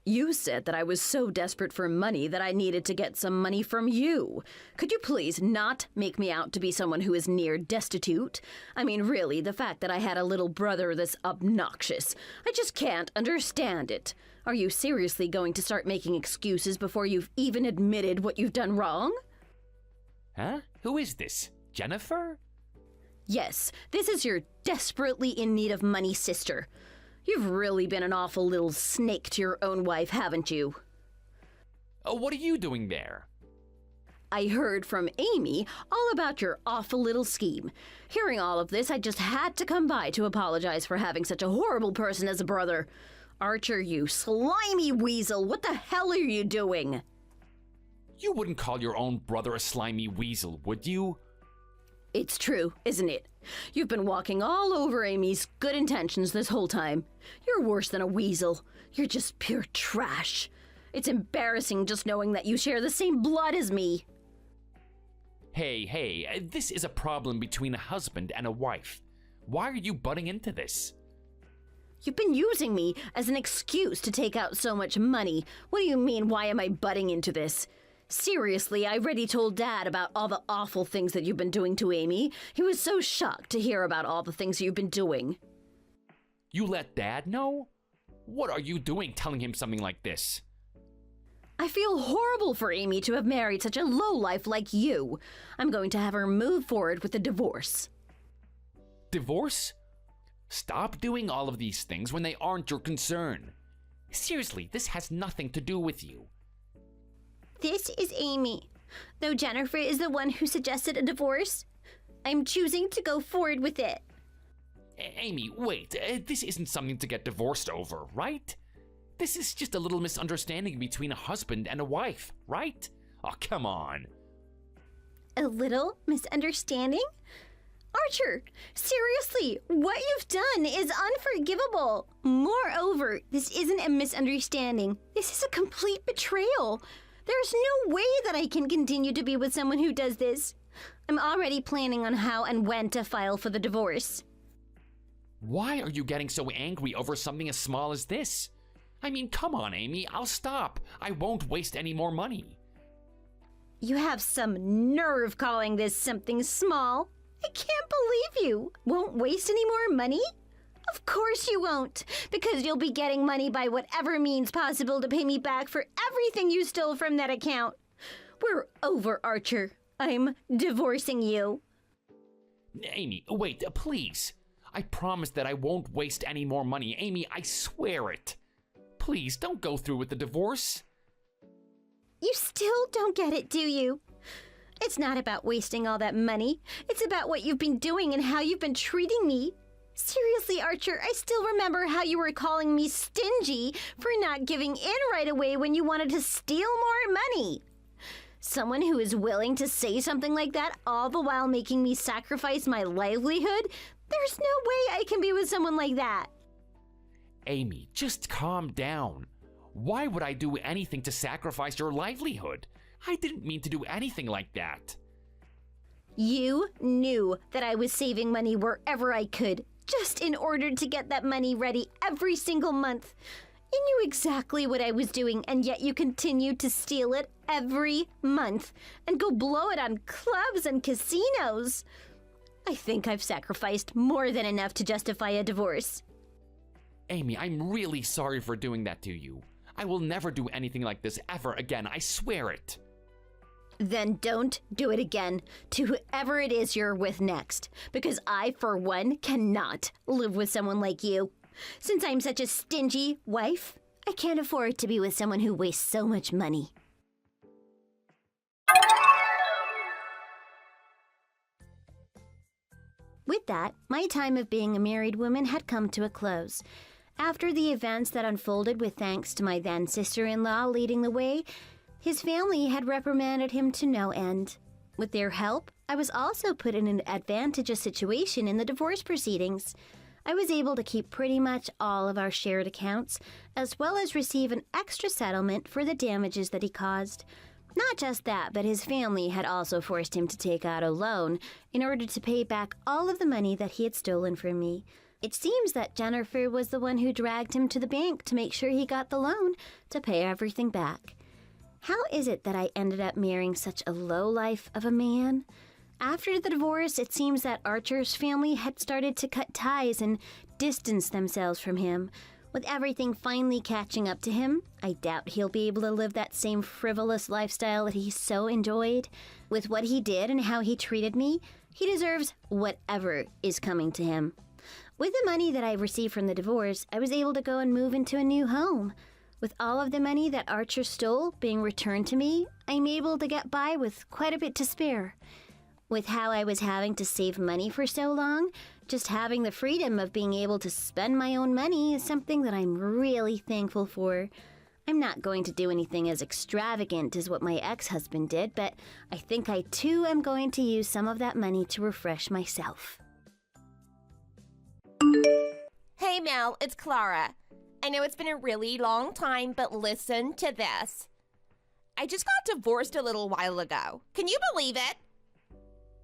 You said that I was so desperate for money that I needed to get some money from you. Could you please not make me out to be someone who is near destitute? I mean, really, the fact that I had a little brother this obnoxious. I just can't understand it. Are you seriously going to start making excuses before you've even admitted what you've done wrong? Huh? Who is this? Jennifer? Yes, this is your desperately in need of money sister. You've really been an awful little snake to your own wife, haven't you? What are you doing there? I heard from Amy all about your awful little scheme. Hearing all of this, I just had to come by to apologize for having such a horrible person as a brother. Archer, you slimy weasel, what the hell are you doing? You wouldn't call your own brother a slimy weasel, would you? It's true, isn't it? You've been walking all over Amy's good intentions this whole time. You're worse than a weasel. You're just pure trash. It's embarrassing just knowing that you share the same blood as me. Hey, this is a problem between a husband and a wife. Why are you butting into this? You've been using me as an excuse to take out so much money. What do you mean, why am I butting into this? Seriously, I already told Dad about all the awful things that you've been doing to Amy. He was so shocked to hear about all the things you've been doing. You let Dad know? What are you doing telling him something like this? I feel horrible for Amy to have married such a lowlife like you. I'm going to have her move forward with a divorce. Divorce? Stop doing all of these things when they aren't your concern. Seriously, this has nothing to do with you. This is Amy. Though Jennifer is the one who suggested a divorce, I'm choosing to go forward with it. Amy, wait. This isn't something to get divorced over, right? This is just a little misunderstanding between a husband and a wife, right? Oh, come on. A little misunderstanding? Archer, seriously, what you've done is unforgivable. Moreover, this isn't a misunderstanding. This is a complete betrayal. There's no way that I can continue to be with someone who does this. I'm already planning on how and when to file for the divorce. Why are you getting so angry over something as small as this? I mean, come on, Amy, I'll stop. I won't waste any more money. You have some nerve calling this something small. I can't believe you. Won't waste any more money? Of course you won't, because you'll be getting money by whatever means possible to pay me back for everything you stole from that account. We're over, Archer. I'm divorcing you. Amy, wait, please. I promise that I won't waste any more money. Amy, I swear it. Please, don't go through with the divorce. You still don't get it, do you? It's not about wasting all that money. It's about what you've been doing and how you've been treating me. Seriously, Archer, I still remember how you were calling me stingy for not giving in right away when you wanted to steal more money. Someone who is willing to say something like that, all the while making me sacrifice my livelihood? There's no way I can be with someone like that. Amy, just calm down. Why would I do anything to sacrifice your livelihood? I didn't mean to do anything like that. You knew that I was saving money wherever I could, just in order to get that money ready every single month. You knew exactly what I was doing, and yet you continued to steal it every month and go blow it on clubs and casinos. I think I've sacrificed more than enough to justify a divorce. Amy, I'm really sorry for doing that to you. I will never do anything like this ever again, I swear it. Then don't do it again to whoever it is you're with next, because I, for one, cannot live with someone like you. Since I'm such a stingy wife, I can't afford to be with someone who wastes so much money. With that, my time of being a married woman had come to a close. After the events that unfolded with thanks to my then sister-in-law leading the way, his family had reprimanded him to no end. With their help, I was also put in an advantageous situation in the divorce proceedings. I was able to keep pretty much all of our shared accounts, as well as receive an extra settlement for the damages that he caused. Not just that, but his family had also forced him to take out a loan in order to pay back all of the money that he had stolen from me. It seems that Jennifer was the one who dragged him to the bank to make sure he got the loan to pay everything back. How is it that I ended up marrying such a lowlife of a man? After the divorce, it seems that Archer's family had started to cut ties and distance themselves from him. With everything finally catching up to him, I doubt he'll be able to live that same frivolous lifestyle that he so enjoyed. With what he did and how he treated me, he deserves whatever is coming to him. With the money that I received from the divorce, I was able to go and move into a new home. With all of the money that Archer stole being returned to me, I'm able to get by with quite a bit to spare. With how I was having to save money for so long, just having the freedom of being able to spend my own money is something that I'm really thankful for. I'm not going to do anything as extravagant as what my ex-husband did, but I think I too am going to use some of that money to refresh myself. Hey Mel, it's Clara. I know it's been a really long time, but listen to this. I just got divorced a little while ago. Can you believe it?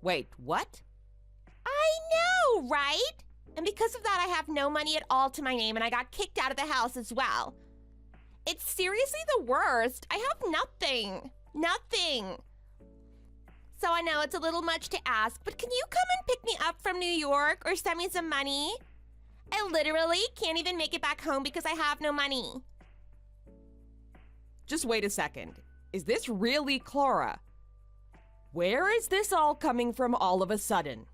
Wait, what? I know, right? And because of that, I have no money at all to my name, and I got kicked out of the house as well. It's seriously the worst. I have nothing. Nothing. So I know it's a little much to ask, but can you come and pick me up from New York or send me some money? I literally can't even make it back home because I have no money. Just wait a second. Is this really Clara? Where is this all coming from all of a sudden?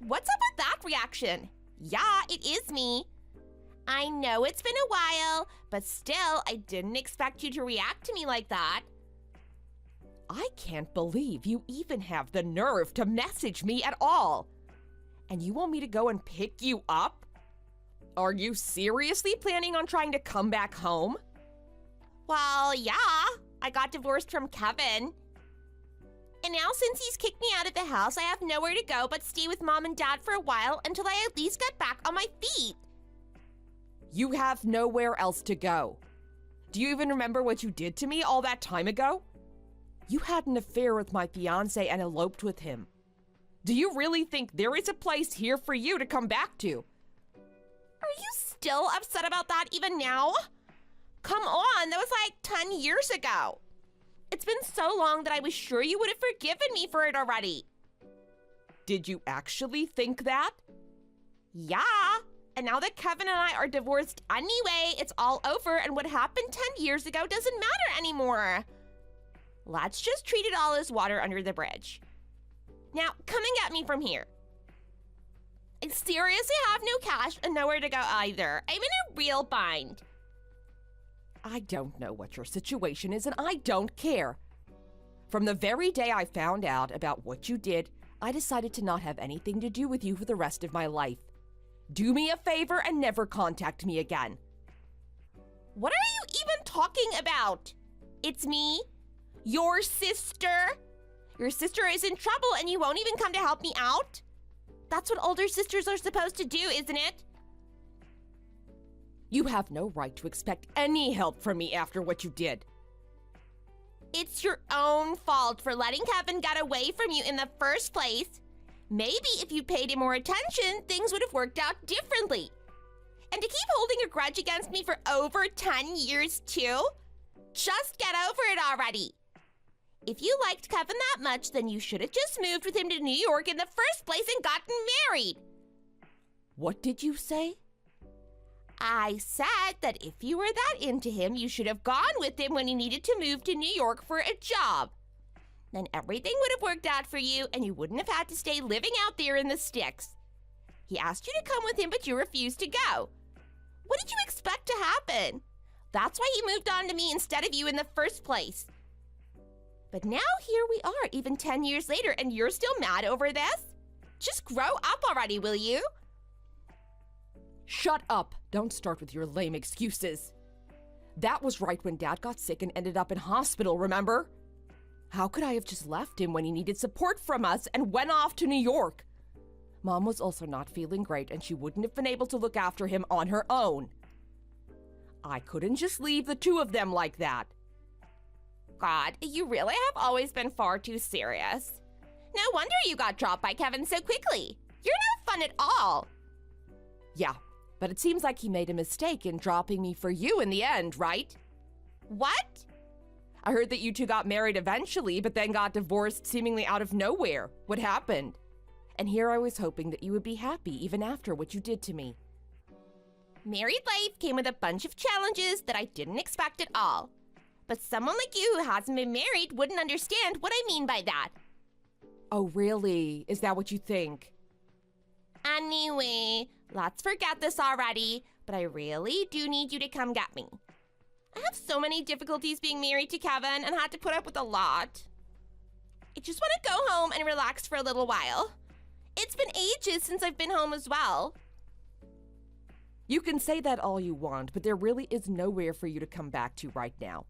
What's up with that reaction? Yeah, it is me. I know it's been a while, but still, I didn't expect you to react to me like that. I can't believe you even have the nerve to message me at all. And you want me to go and pick you up? Are you seriously planning on trying to come back home? Well, yeah. I got divorced from Kevin. And now since he's kicked me out of the house, I have nowhere to go but stay with Mom and Dad for a while until I at least get back on my feet. You have nowhere else to go. Do you even remember what you did to me all that time ago? You had an affair with my fiancé and eloped with him. Do you really think there is a place here for you to come back to? Are you still upset about that even now? Come on, that was like 10 years ago. It's been so long that I was sure you would have forgiven me for it already. Did you actually think that? Yeah. And now that Kevin and I are divorced anyway, it's all over, and what happened 10 years ago doesn't matter anymore. Let's just treat it all as water under the bridge. Now, come and get me from here. I seriously have no cash and nowhere to go either. I'm in a real bind. I don't know what your situation is, and I don't care. From the very day I found out about what you did, I decided to not have anything to do with you for the rest of my life. Do me a favor and never contact me again. What are you even talking about? It's me. Your sister? Your sister is in trouble and you won't even come to help me out? That's what older sisters are supposed to do, isn't it? You have no right to expect any help from me after what you did. It's your own fault for letting Kevin get away from you in the first place. Maybe if you paid him more attention, things would have worked out differently. And to keep holding a grudge against me for over 10 years too? Just get over it already. If you liked Kevin that much, then you should have just moved with him to New York in the first place and gotten married. What did you say? I said that if you were that into him, you should have gone with him when he needed to move to New York for a job. Then everything would have worked out for you and you wouldn't have had to stay living out there in the sticks. He asked you to come with him, but you refused to go. What did you expect to happen? That's why he moved on to me instead of you in the first place. But now here we are, even 10 years later, and you're still mad over this? Just grow up already, will you? Shut up. Don't start with your lame excuses. That was right when Dad got sick and ended up in hospital, remember? How could I have just left him when he needed support from us and went off to New York? Mom was also not feeling great and she wouldn't have been able to look after him on her own. I couldn't just leave the two of them like that. God, you really have always been far too serious. No wonder you got dropped by Kevin so quickly. You're no fun at all. Yeah, but it seems like he made a mistake in dropping me for you in the end, right? What? I heard that you two got married eventually, but then got divorced seemingly out of nowhere. What happened? And here I was hoping that you would be happy even after what you did to me. Married life came with a bunch of challenges that I didn't expect at all. But someone like you who hasn't been married wouldn't understand what I mean by that. Oh, really? Is that what you think? Anyway, let's forget this already, but I really do need you to come get me. I have so many difficulties being married to Kevin and had to put up with a lot. I just want to go home and relax for a little while. It's been ages since I've been home as well. You can say that all you want, but there really is nowhere for you to come back to right now.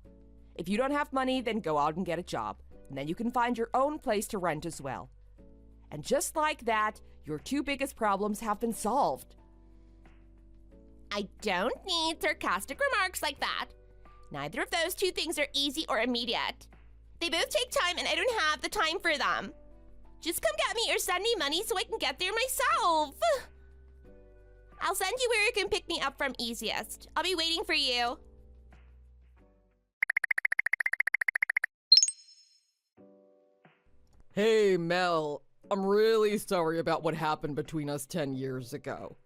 If you don't have money, then go out and get a job, and then you can find your own place to rent as well. And just like that, your two biggest problems have been solved. I don't need sarcastic remarks like that. Neither of those two things are easy or immediate. They both take time and I don't have the time for them. Just come get me or send me money so I can get there myself. I'll send you where you can pick me up from easiest. I'll be waiting for you. Hey, Mel. I'm really sorry about what happened between us 10 years ago.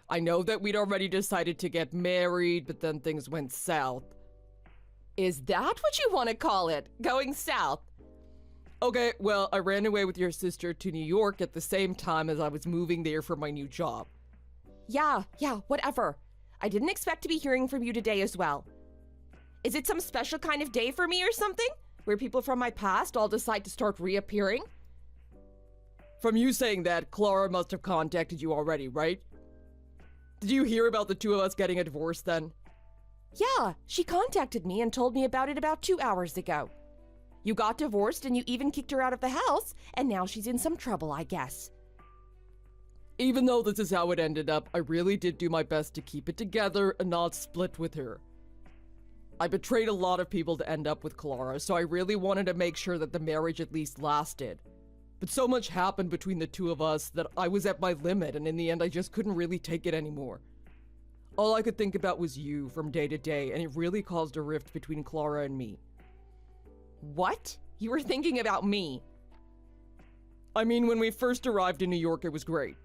I know that we'd already decided to get married, but then things went south. Is that what you want to call it? Going south? Okay, well, I ran away with your sister to New York at the same time as I was moving there for my new job. Yeah, whatever. I didn't expect to be hearing from you today as well. Is it some special kind of day for me or something? Where people from my past all decide to start reappearing? From you saying that, Clara must have contacted you already, right? Did you hear about the two of us getting a divorce then? Yeah, she contacted me and told me about it about 2 hours ago. You got divorced and you even kicked her out of the house, and now she's in some trouble, I guess. Even though this is how it ended up, I really did do my best to keep it together and not split with her. I betrayed a lot of people to end up with Clara, so I really wanted to make sure that the marriage at least lasted. But so much happened between the two of us that I was at my limit, and in the end I just couldn't really take it anymore. All I could think about was you from day to day, and it really caused a rift between Clara and me. What? You were thinking about me? I mean, when we first arrived in New York, it was great.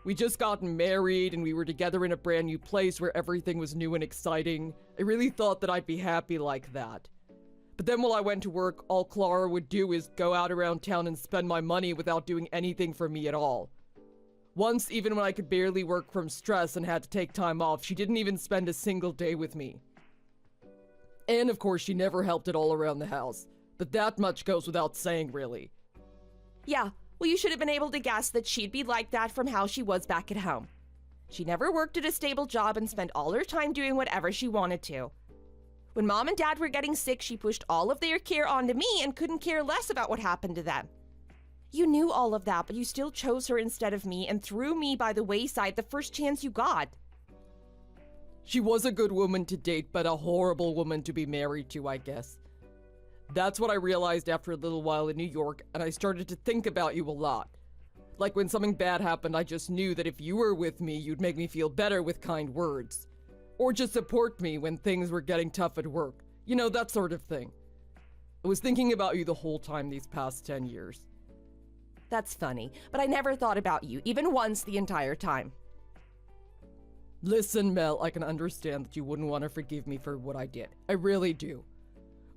We just gotten married, and we were together in a brand new place where everything was new and exciting. I really thought that I'd be happy like that. But then while I went to work, all Clara would do is go out around town and spend my money without doing anything for me at all. Once, even when I could barely work from stress and had to take time off, she didn't even spend a single day with me. And of course, she never helped at all around the house. But that much goes without saying, really. Yeah, well, you should have been able to guess that she'd be like that from how she was back at home. She never worked at a stable job and spent all her time doing whatever she wanted to. When Mom and Dad were getting sick, she pushed all of their care onto me and couldn't care less about what happened to them. You knew all of that, but you still chose her instead of me and threw me by the wayside the first chance you got. She was a good woman to date, but a horrible woman to be married to, I guess. That's what I realized after a little while in New York, and I started to think about you a lot. Like when something bad happened, I just knew that if you were with me, you'd make me feel better with kind words. Or just support me when things were getting tough at work. You know, that sort of thing. I was thinking about you the whole time these past 10 years. That's funny, but I never thought about you, even once the entire time. Listen, Mel, I can understand that you wouldn't want to forgive me for what I did. I really do.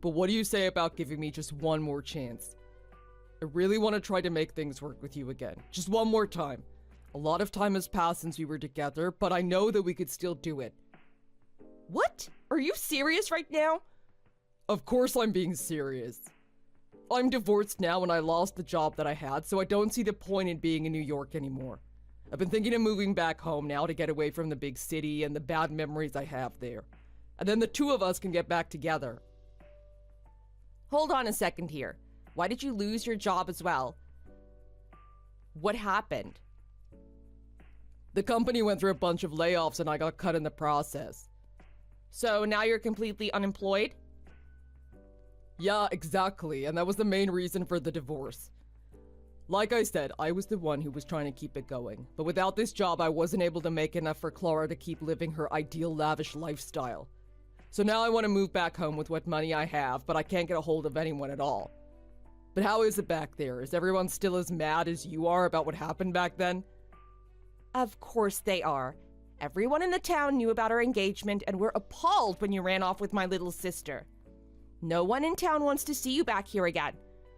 But what do you say about giving me just one more chance? I really want to try to make things work with you again. Just one more time. A lot of time has passed since we were together, but I know that we could still do it. What? Are you serious right now? Of course I'm being serious. I'm divorced now and I lost the job that I had, so I don't see the point in being in New York anymore. I've been thinking of moving back home now to get away from the big city and the bad memories I have there. And then the two of us can get back together. Hold on a second here. Why did you lose your job as well? What happened? The company went through a bunch of layoffs and I got cut in the process. So now you're completely unemployed? Yeah, exactly, and that was the main reason for the divorce. Like I said, I was the one who was trying to keep it going, but without this job I wasn't able to make enough for Clara to keep living her ideal lavish lifestyle. So now I want to move back home with what money I have, but I can't get a hold of anyone at all. But how is it back there? Is everyone still as mad as you are about what happened back then? Of course they are. Everyone in the town knew about our engagement and were appalled when you ran off with my little sister. No one in town wants to see you back here again.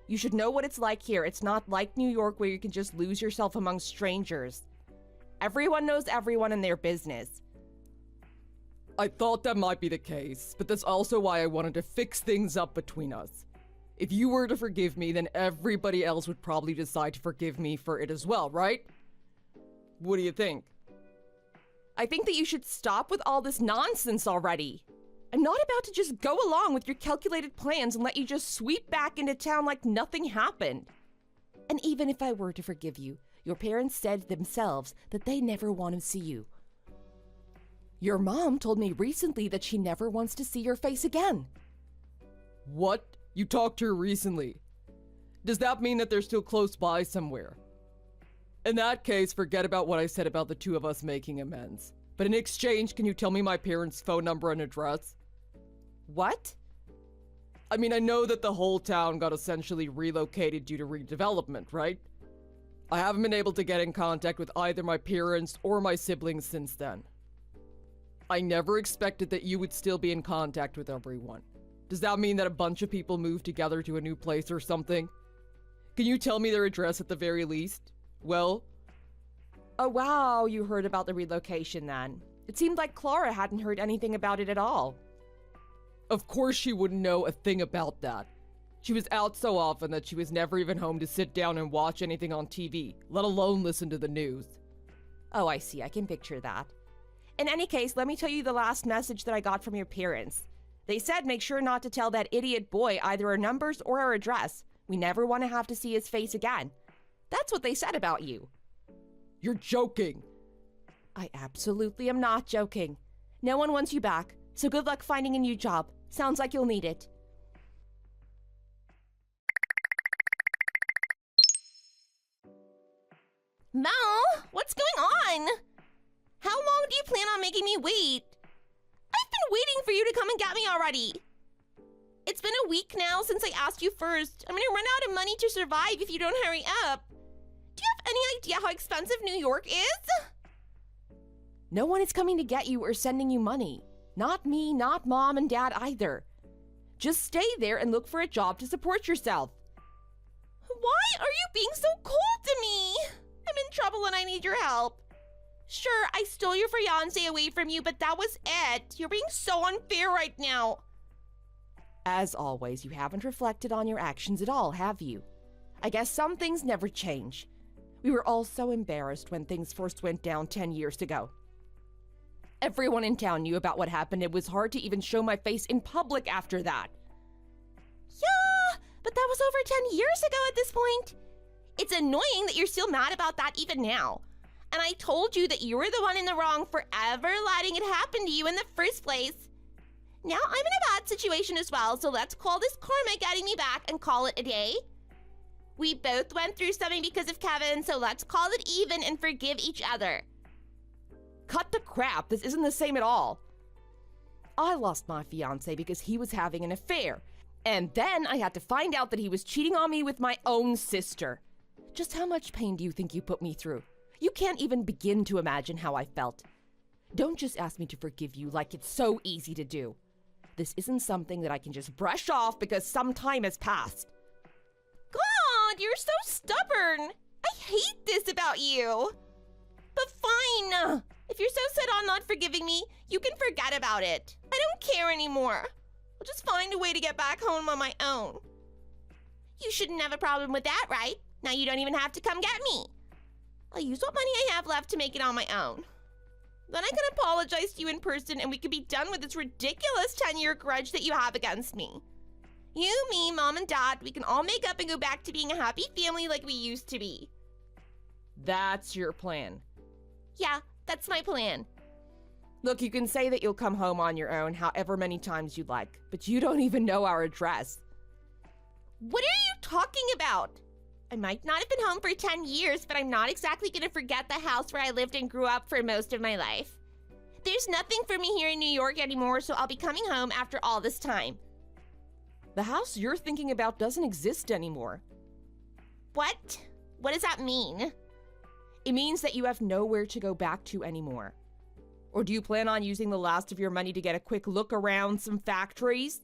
You should know what it's like here. It's not like New York where you can just lose yourself among strangers. Everyone knows everyone in their business. I thought that might be the case, but that's also why I wanted to fix things up between us. If you were to forgive me, then everybody else would probably decide to forgive me for it as well, right? What do you think? I think that you should stop with all this nonsense already. I'm not about to just go along with your calculated plans and let you just sweep back into town like nothing happened. And even if I were to forgive you, your parents said themselves that they never want to see you. Your mom told me recently that she never wants to see your face again. What? You talked to her recently? Does that mean that they're still close by somewhere? In that case, forget about what I said about the two of us making amends. But in exchange, can you tell me my parents' phone number and address? What? I mean, I know that the whole town got essentially relocated due to redevelopment, right? I haven't been able to get in contact with either my parents or my siblings since then. I never expected that you would still be in contact with everyone. Does that mean that a bunch of people moved together to a new place or something? Can you tell me their address at the very least? Well? Oh wow, you heard about the relocation then. It seemed like Clara hadn't heard anything about it at all. Of course she wouldn't know a thing about that. She was out so often that she was never even home to sit down and watch anything on TV, let alone listen to the news. Oh, I see. I can picture that. In any case, let me tell you the last message that I got from your parents. They said make sure not to tell that idiot boy either our numbers or our address. We never want to have to see his face again. That's what they said about you. You're joking. I absolutely am not joking. No one wants you back, so good luck finding a new job. Sounds like you'll need it. Mel, what's going on? How long do you plan on making me wait? I've been waiting for you to come and get me already. It's been a week now since I asked you first. I'm gonna run out of money to survive if you don't hurry up. Do you have any idea how expensive New York is? No one is coming to get you or sending you money. Not me, not Mom and Dad either. Just stay there and look for a job to support yourself. Why are you being so cold to me? I'm in trouble and I need your help. Sure, I stole your fiancé away from you, but that was it. You're being so unfair right now. As always, you haven't reflected on your actions at all, have you? I guess some things never change. We were all so embarrassed when things first went down 10 years ago. Everyone in town knew about what happened. It was hard to even show my face in public after that. Yeah, but that was over 10 years ago at this point. It's annoying that you're still mad about that even now. And I told you that you were the one in the wrong for ever letting it happen to you in the first place. Now I'm in a bad situation as well, so let's call this karma getting me back and call it a day. We both went through something because of Kevin, so let's call it even and forgive each other. Cut the crap. This isn't the same at all. I lost my fiance because he was having an affair. And then I had to find out that he was cheating on me with my own sister. Just how much pain do you think you put me through? You can't even begin to imagine how I felt. Don't just ask me to forgive you like it's so easy to do. This isn't something that I can just brush off because some time has passed. God, you're so stubborn. I hate this about you. But fine. If you're so set on not forgiving me, you can forget about it. I don't care anymore. I'll just find a way to get back home on my own. You shouldn't have a problem with that, right? Now you don't even have to come get me. I'll use what money I have left to make it on my own. Then I can apologize to you in person and we can be done with this ridiculous 10-year grudge that you have against me. You, me, Mom, and Dad, we can all make up and go back to being a happy family like we used to be. That's your plan. Yeah, that's my plan. Look, you can say that you'll come home on your own however many times you'd like, but you don't even know our address. What are you talking about? I might not have been home for 10 years, but I'm not exactly gonna forget the house where I lived and grew up for most of my life. There's nothing for me here in New York anymore, so I'll be coming home after all this time. The house you're thinking about doesn't exist anymore. What? What does that mean? It means that you have nowhere to go back to anymore. Or do you plan on using the last of your money to get a quick look around some factories?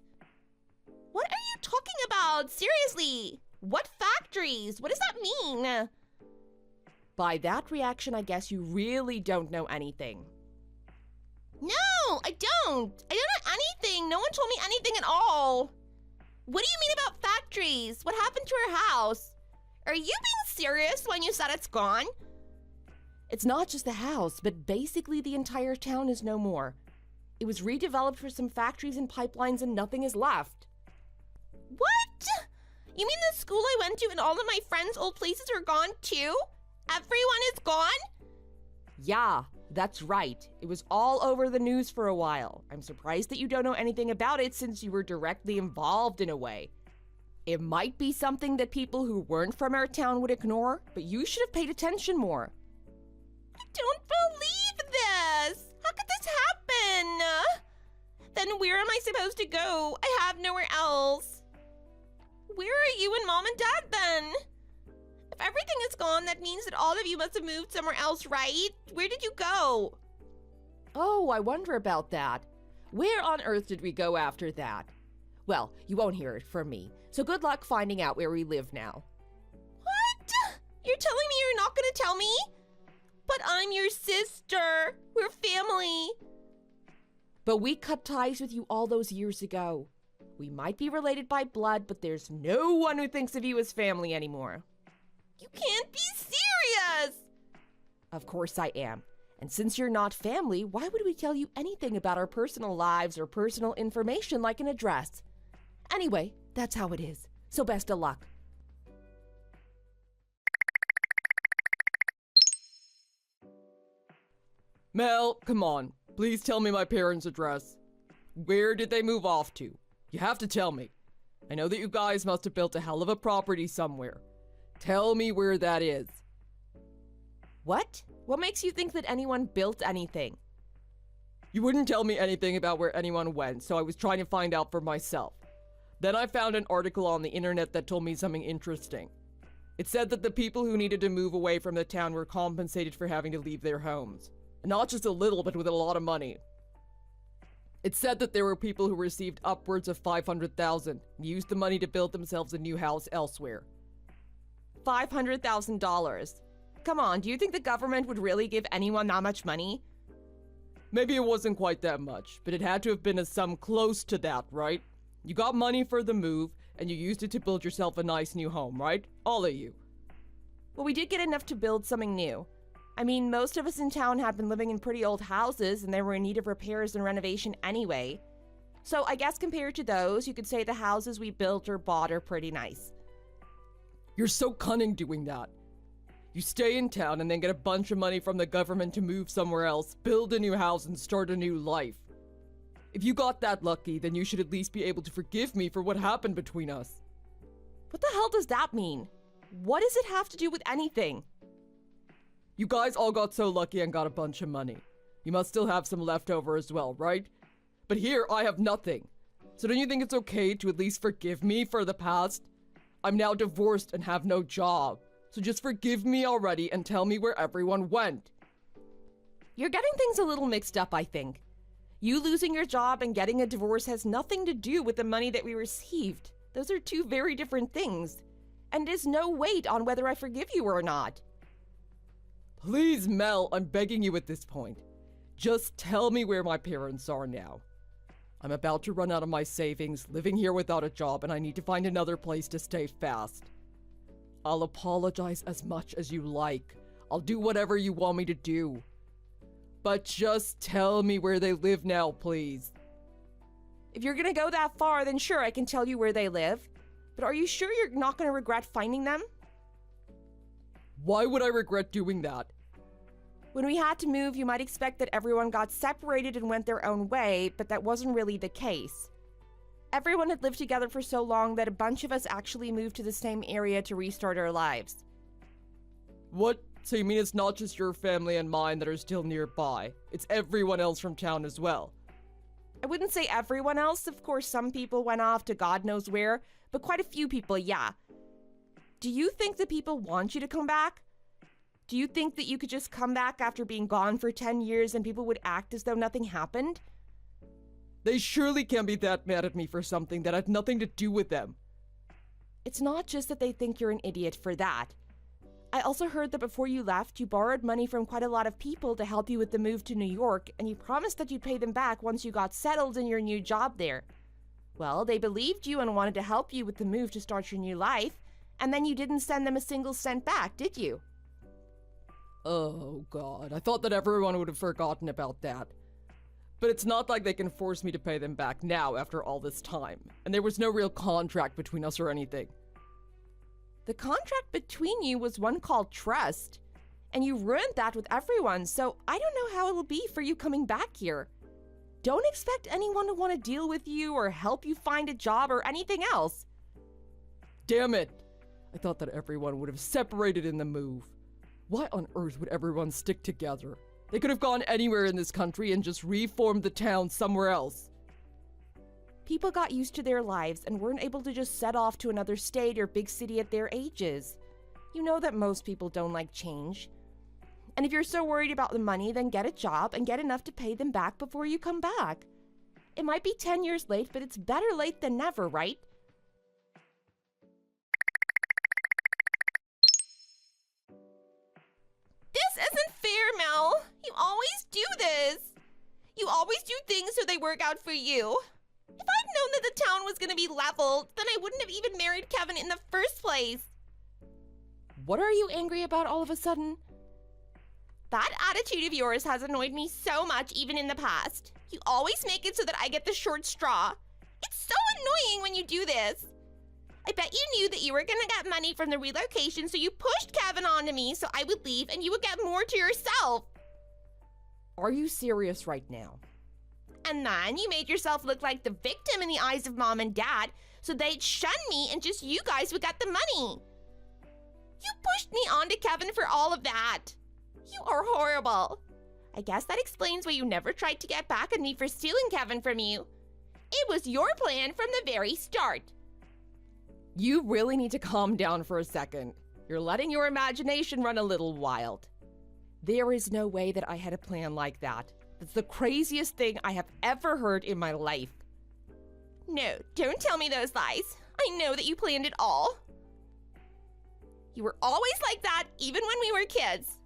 What are you talking about? Seriously? What factories? What does that mean? By that reaction, I guess you really don't know anything. No, I don't. I don't know anything. No one told me anything at all. What do you mean about factories? What happened to our house? Are you being serious when you said it's gone? It's not just the house, but basically the entire town is no more. It was redeveloped for some factories and pipelines and nothing is left. What? You mean the school I went to and all of my friends' old places are gone too? Everyone is gone? Yeah, that's right. It was all over the news for a while. I'm surprised that you don't know anything about it since you were directly involved in a way. It might be something that people who weren't from our town would ignore, but you should have paid attention more. I don't believe this! How could this happen? Then where am I supposed to go? I have nowhere else. Where are you and Mom and Dad then? If everything is gone, that means that all of you must have moved somewhere else, right? Where did you go? Oh, I wonder about that. Where on earth did we go after that? Well, you won't hear it from me, so good luck finding out where we live now. What? You're telling me you're not gonna tell me? But I'm your sister. We're family. But we cut ties with you all those years ago. We might be related by blood, but there's no one who thinks of you as family anymore. You can't be serious! Of course I am. And since you're not family, why would we tell you anything about our personal lives or personal information like an address? Anyway, that's how it is. So best of luck. Mel, come on. Please tell me my parents' address. Where did they move off to? You have to tell me. I know that you guys must have built a hell of a property somewhere. Tell me where that is. What? What makes you think that anyone built anything? You wouldn't tell me anything about where anyone went, so I was trying to find out for myself. Then I found an article on the internet that told me something interesting. It said that the people who needed to move away from the town were compensated for having to leave their homes. Not just a little, but with a lot of money. It said that there were people who received upwards of $500,000 and used the money to build themselves a new house elsewhere. $500,000. Come on, do you think the government would really give anyone that much money? Maybe it wasn't quite that much, but it had to have been a sum close to that, right? You got money for the move, and you used it to build yourself a nice new home, right? All of you. Well, we did get enough to build something new. I mean, most of us in town had been living in pretty old houses and they were in need of repairs and renovation anyway. So I guess compared to those, you could say the houses we built or bought are pretty nice. You're so cunning doing that. You stay in town and then get a bunch of money from the government to move somewhere else, build a new house, and start a new life. If you got that lucky, then you should at least be able to forgive me for what happened between us. What the hell does that mean? What does it have to do with anything? You guys all got so lucky and got a bunch of money. You must still have some left over as well, right? But here, I have nothing. So don't you think it's okay to at least forgive me for the past? I'm now divorced and have no job. So just forgive me already and tell me where everyone went. You're getting things a little mixed up, I think. You losing your job and getting a divorce has nothing to do with the money that we received. Those are two very different things. And there's no weight on whether I forgive you or not. Please, Mel, I'm begging you at this point. Just tell me where my parents are now. I'm about to run out of my savings, living here without a job, and I need to find another place to stay fast. I'll apologize as much as you like. I'll do whatever you want me to do. But just tell me where they live now, please. If you're gonna go that far, then sure, I can tell you where they live. But are you sure you're not gonna regret finding them? Why would I regret doing that? When we had to move, you might expect that everyone got separated and went their own way, but that wasn't really the case. Everyone had lived together for so long that a bunch of us actually moved to the same area to restart our lives. What? So you mean it's not just your family and mine that are still nearby? It's everyone else from town as well? I wouldn't say everyone else. Of course, some people went off to God knows where, but quite a few people, yeah. Do you think that people want you to come back? Do you think that you could just come back after being gone for 10 years and people would act as though nothing happened? They surely can't be that mad at me for something that had nothing to do with them. It's not just that they think you're an idiot for that. I also heard that before you left, you borrowed money from quite a lot of people to help you with the move to New York, and you promised that you'd pay them back once you got settled in your new job there. Well, they believed you and wanted to help you with the move to start your new life, and then you didn't send them a single cent back, did you? Oh god, I thought that everyone would have forgotten about that. But it's not like they can force me to pay them back now after all this time, and there was no real contract between us or anything. The contract between you was one called trust, and you ruined that with everyone, so I don't know how it'll be for you coming back here. Don't expect anyone to want to deal with you or help you find a job or anything else. Damn it! I thought that everyone would have separated in the move. Why on earth would everyone stick together? They could have gone anywhere in this country and just reformed the town somewhere else. People got used to their lives and weren't able to just set off to another state or big city at their ages. You know that most people don't like change. And if you're so worried about the money, then get a job and get enough to pay them back before you come back. It might be 10 years late, but it's better late than never, right? This isn't fair, Mel. You always do this. You always do things so they work out for you. If I'd known that the town was going to be leveled, then I wouldn't have even married Kevin in the first place. What are you angry about all of a sudden? That attitude of yours has annoyed me so much even in the past. You always make it so that I get the short straw. It's so annoying when you do this. I bet you knew that you were gonna get money from the relocation, so you pushed Kevin onto me so I would leave and you would get more to yourself. Are you serious right now? And then you made yourself look like the victim in the eyes of Mom and Dad, so they'd shun me and just you guys would get the money. You pushed me onto Kevin for all of that. You are horrible. I guess that explains why you never tried to get back at me for stealing Kevin from you. It was your plan from the very start. You really need to calm down for a second. You're letting your imagination run a little wild. There is no way that I had a plan like that. That's the craziest thing I have ever heard in my life. No, don't tell me those lies. I know that you planned it all. You were always like that, even when we were kids.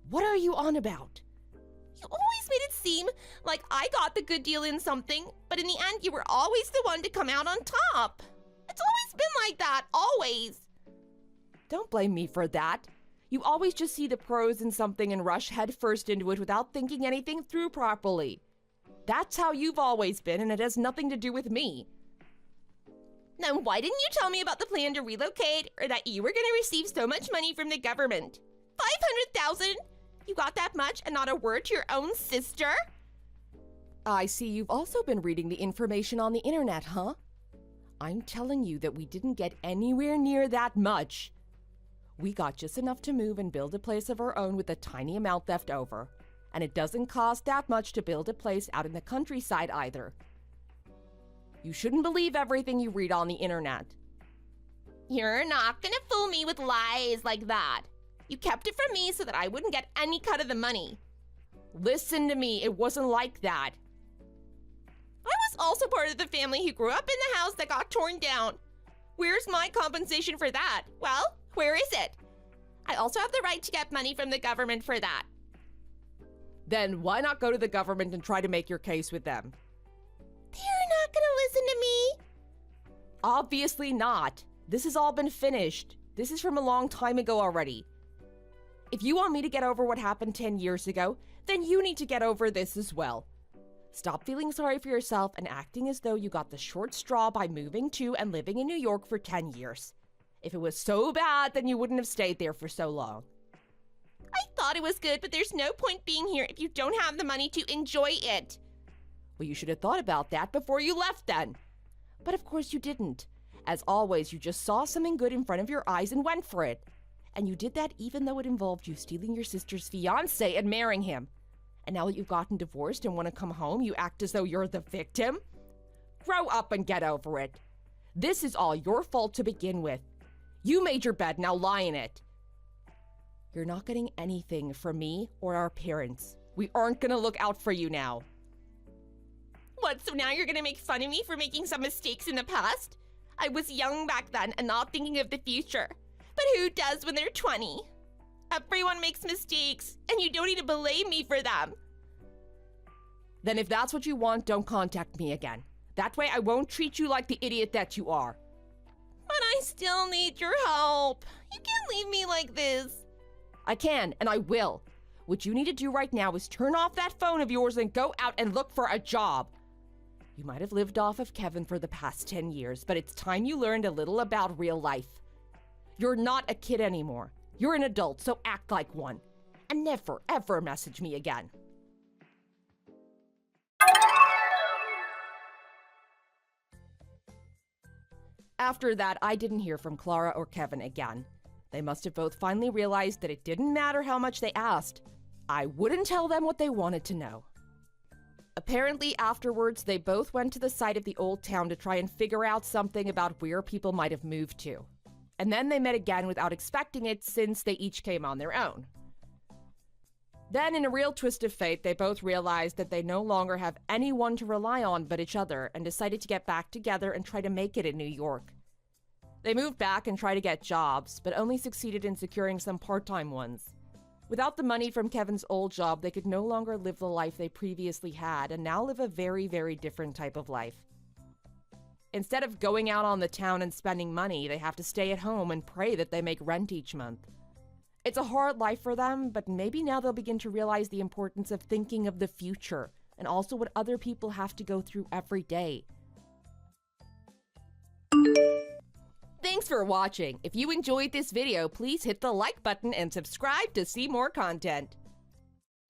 What are you on about? You always made it seem like I got the good deal in something, but in the end, you were always the one to come out on top. It's always been like that, always. Don't blame me for that. You always just see the pros in something and rush headfirst into it without thinking anything through properly. That's how you've always been, and it has nothing to do with me. Then why didn't you tell me about the plan to relocate, or that you were going to receive so much money from the government? 500,000? You got that much and not a word to your own sister? I see you've also been reading the information on the internet, huh? I'm telling you that we didn't get anywhere near that much. We got just enough to move and build a place of our own with a tiny amount left over. And it doesn't cost that much to build a place out in the countryside either. You shouldn't believe everything you read on the internet. You're not gonna fool me with lies like that. You kept it from me so that I wouldn't get any cut of the money. Listen to me, it wasn't like that. I was also part of the family who grew up in the house that got torn down. Where's my compensation for that? Well, where is it? I also have the right to get money from the government for that. Then why not go to the government and try to make your case with them? They're not gonna listen to me. Obviously not. This has all been finished. This is from a long time ago already. If you want me to get over what happened 10 years ago, then you need to get over this as well. Stop feeling sorry for yourself and acting as though you got the short straw by moving to and living in New York for 10 years. If it was so bad, then you wouldn't have stayed there for so long. I thought it was good, but there's no point being here if you don't have the money to enjoy it. Well, you should have thought about that before you left then. But of course you didn't. As always, you just saw something good in front of your eyes and went for it. And you did that even though it involved you stealing your sister's fiancé and marrying him. And now that you've gotten divorced and want to come home, you act as though you're the victim? Grow up and get over it. This is all your fault to begin with. You made your bed, now lie in it. You're not getting anything from me or our parents. We aren't gonna look out for you now. What, so now you're gonna make fun of me for making some mistakes in the past? I was young back then and not thinking of the future. But who does when they're 20? Everyone makes mistakes, and you don't need to blame me for them. Then if that's what you want, don't contact me again. That way I won't treat you like the idiot that you are. But I still need your help. You can't leave me like this. I can, and I will. What you need to do right now is turn off that phone of yours and go out and look for a job. You might have lived off of Kevin for the past 10 years, but it's time you learned a little about real life. You're not a kid anymore. You're an adult, so act like one. And never, ever message me again. After that, I didn't hear from Clara or Kevin again. They must have both finally realized that it didn't matter how much they asked. I wouldn't tell them what they wanted to know. Apparently, afterwards, they both went to the site of the old town to try and figure out something about where people might have moved to. And then they met again without expecting it, since they each came on their own. Then, in a real twist of fate, they both realized that they no longer have anyone to rely on but each other, and decided to get back together and try to make it in New York. They moved back and tried to get jobs, but only succeeded in securing some part-time ones. Without the money from Kevin's old job, they could no longer live the life they previously had, and now live a very, very different type of life. Instead of going out on the town and spending money, they have to stay at home and pray that they make rent each month. It's a hard life for them, but maybe now they'll begin to realize the importance of thinking of the future, and also what other people have to go through every day. Thanks for watching. If you enjoyed this video, please hit the like button and subscribe to see more content.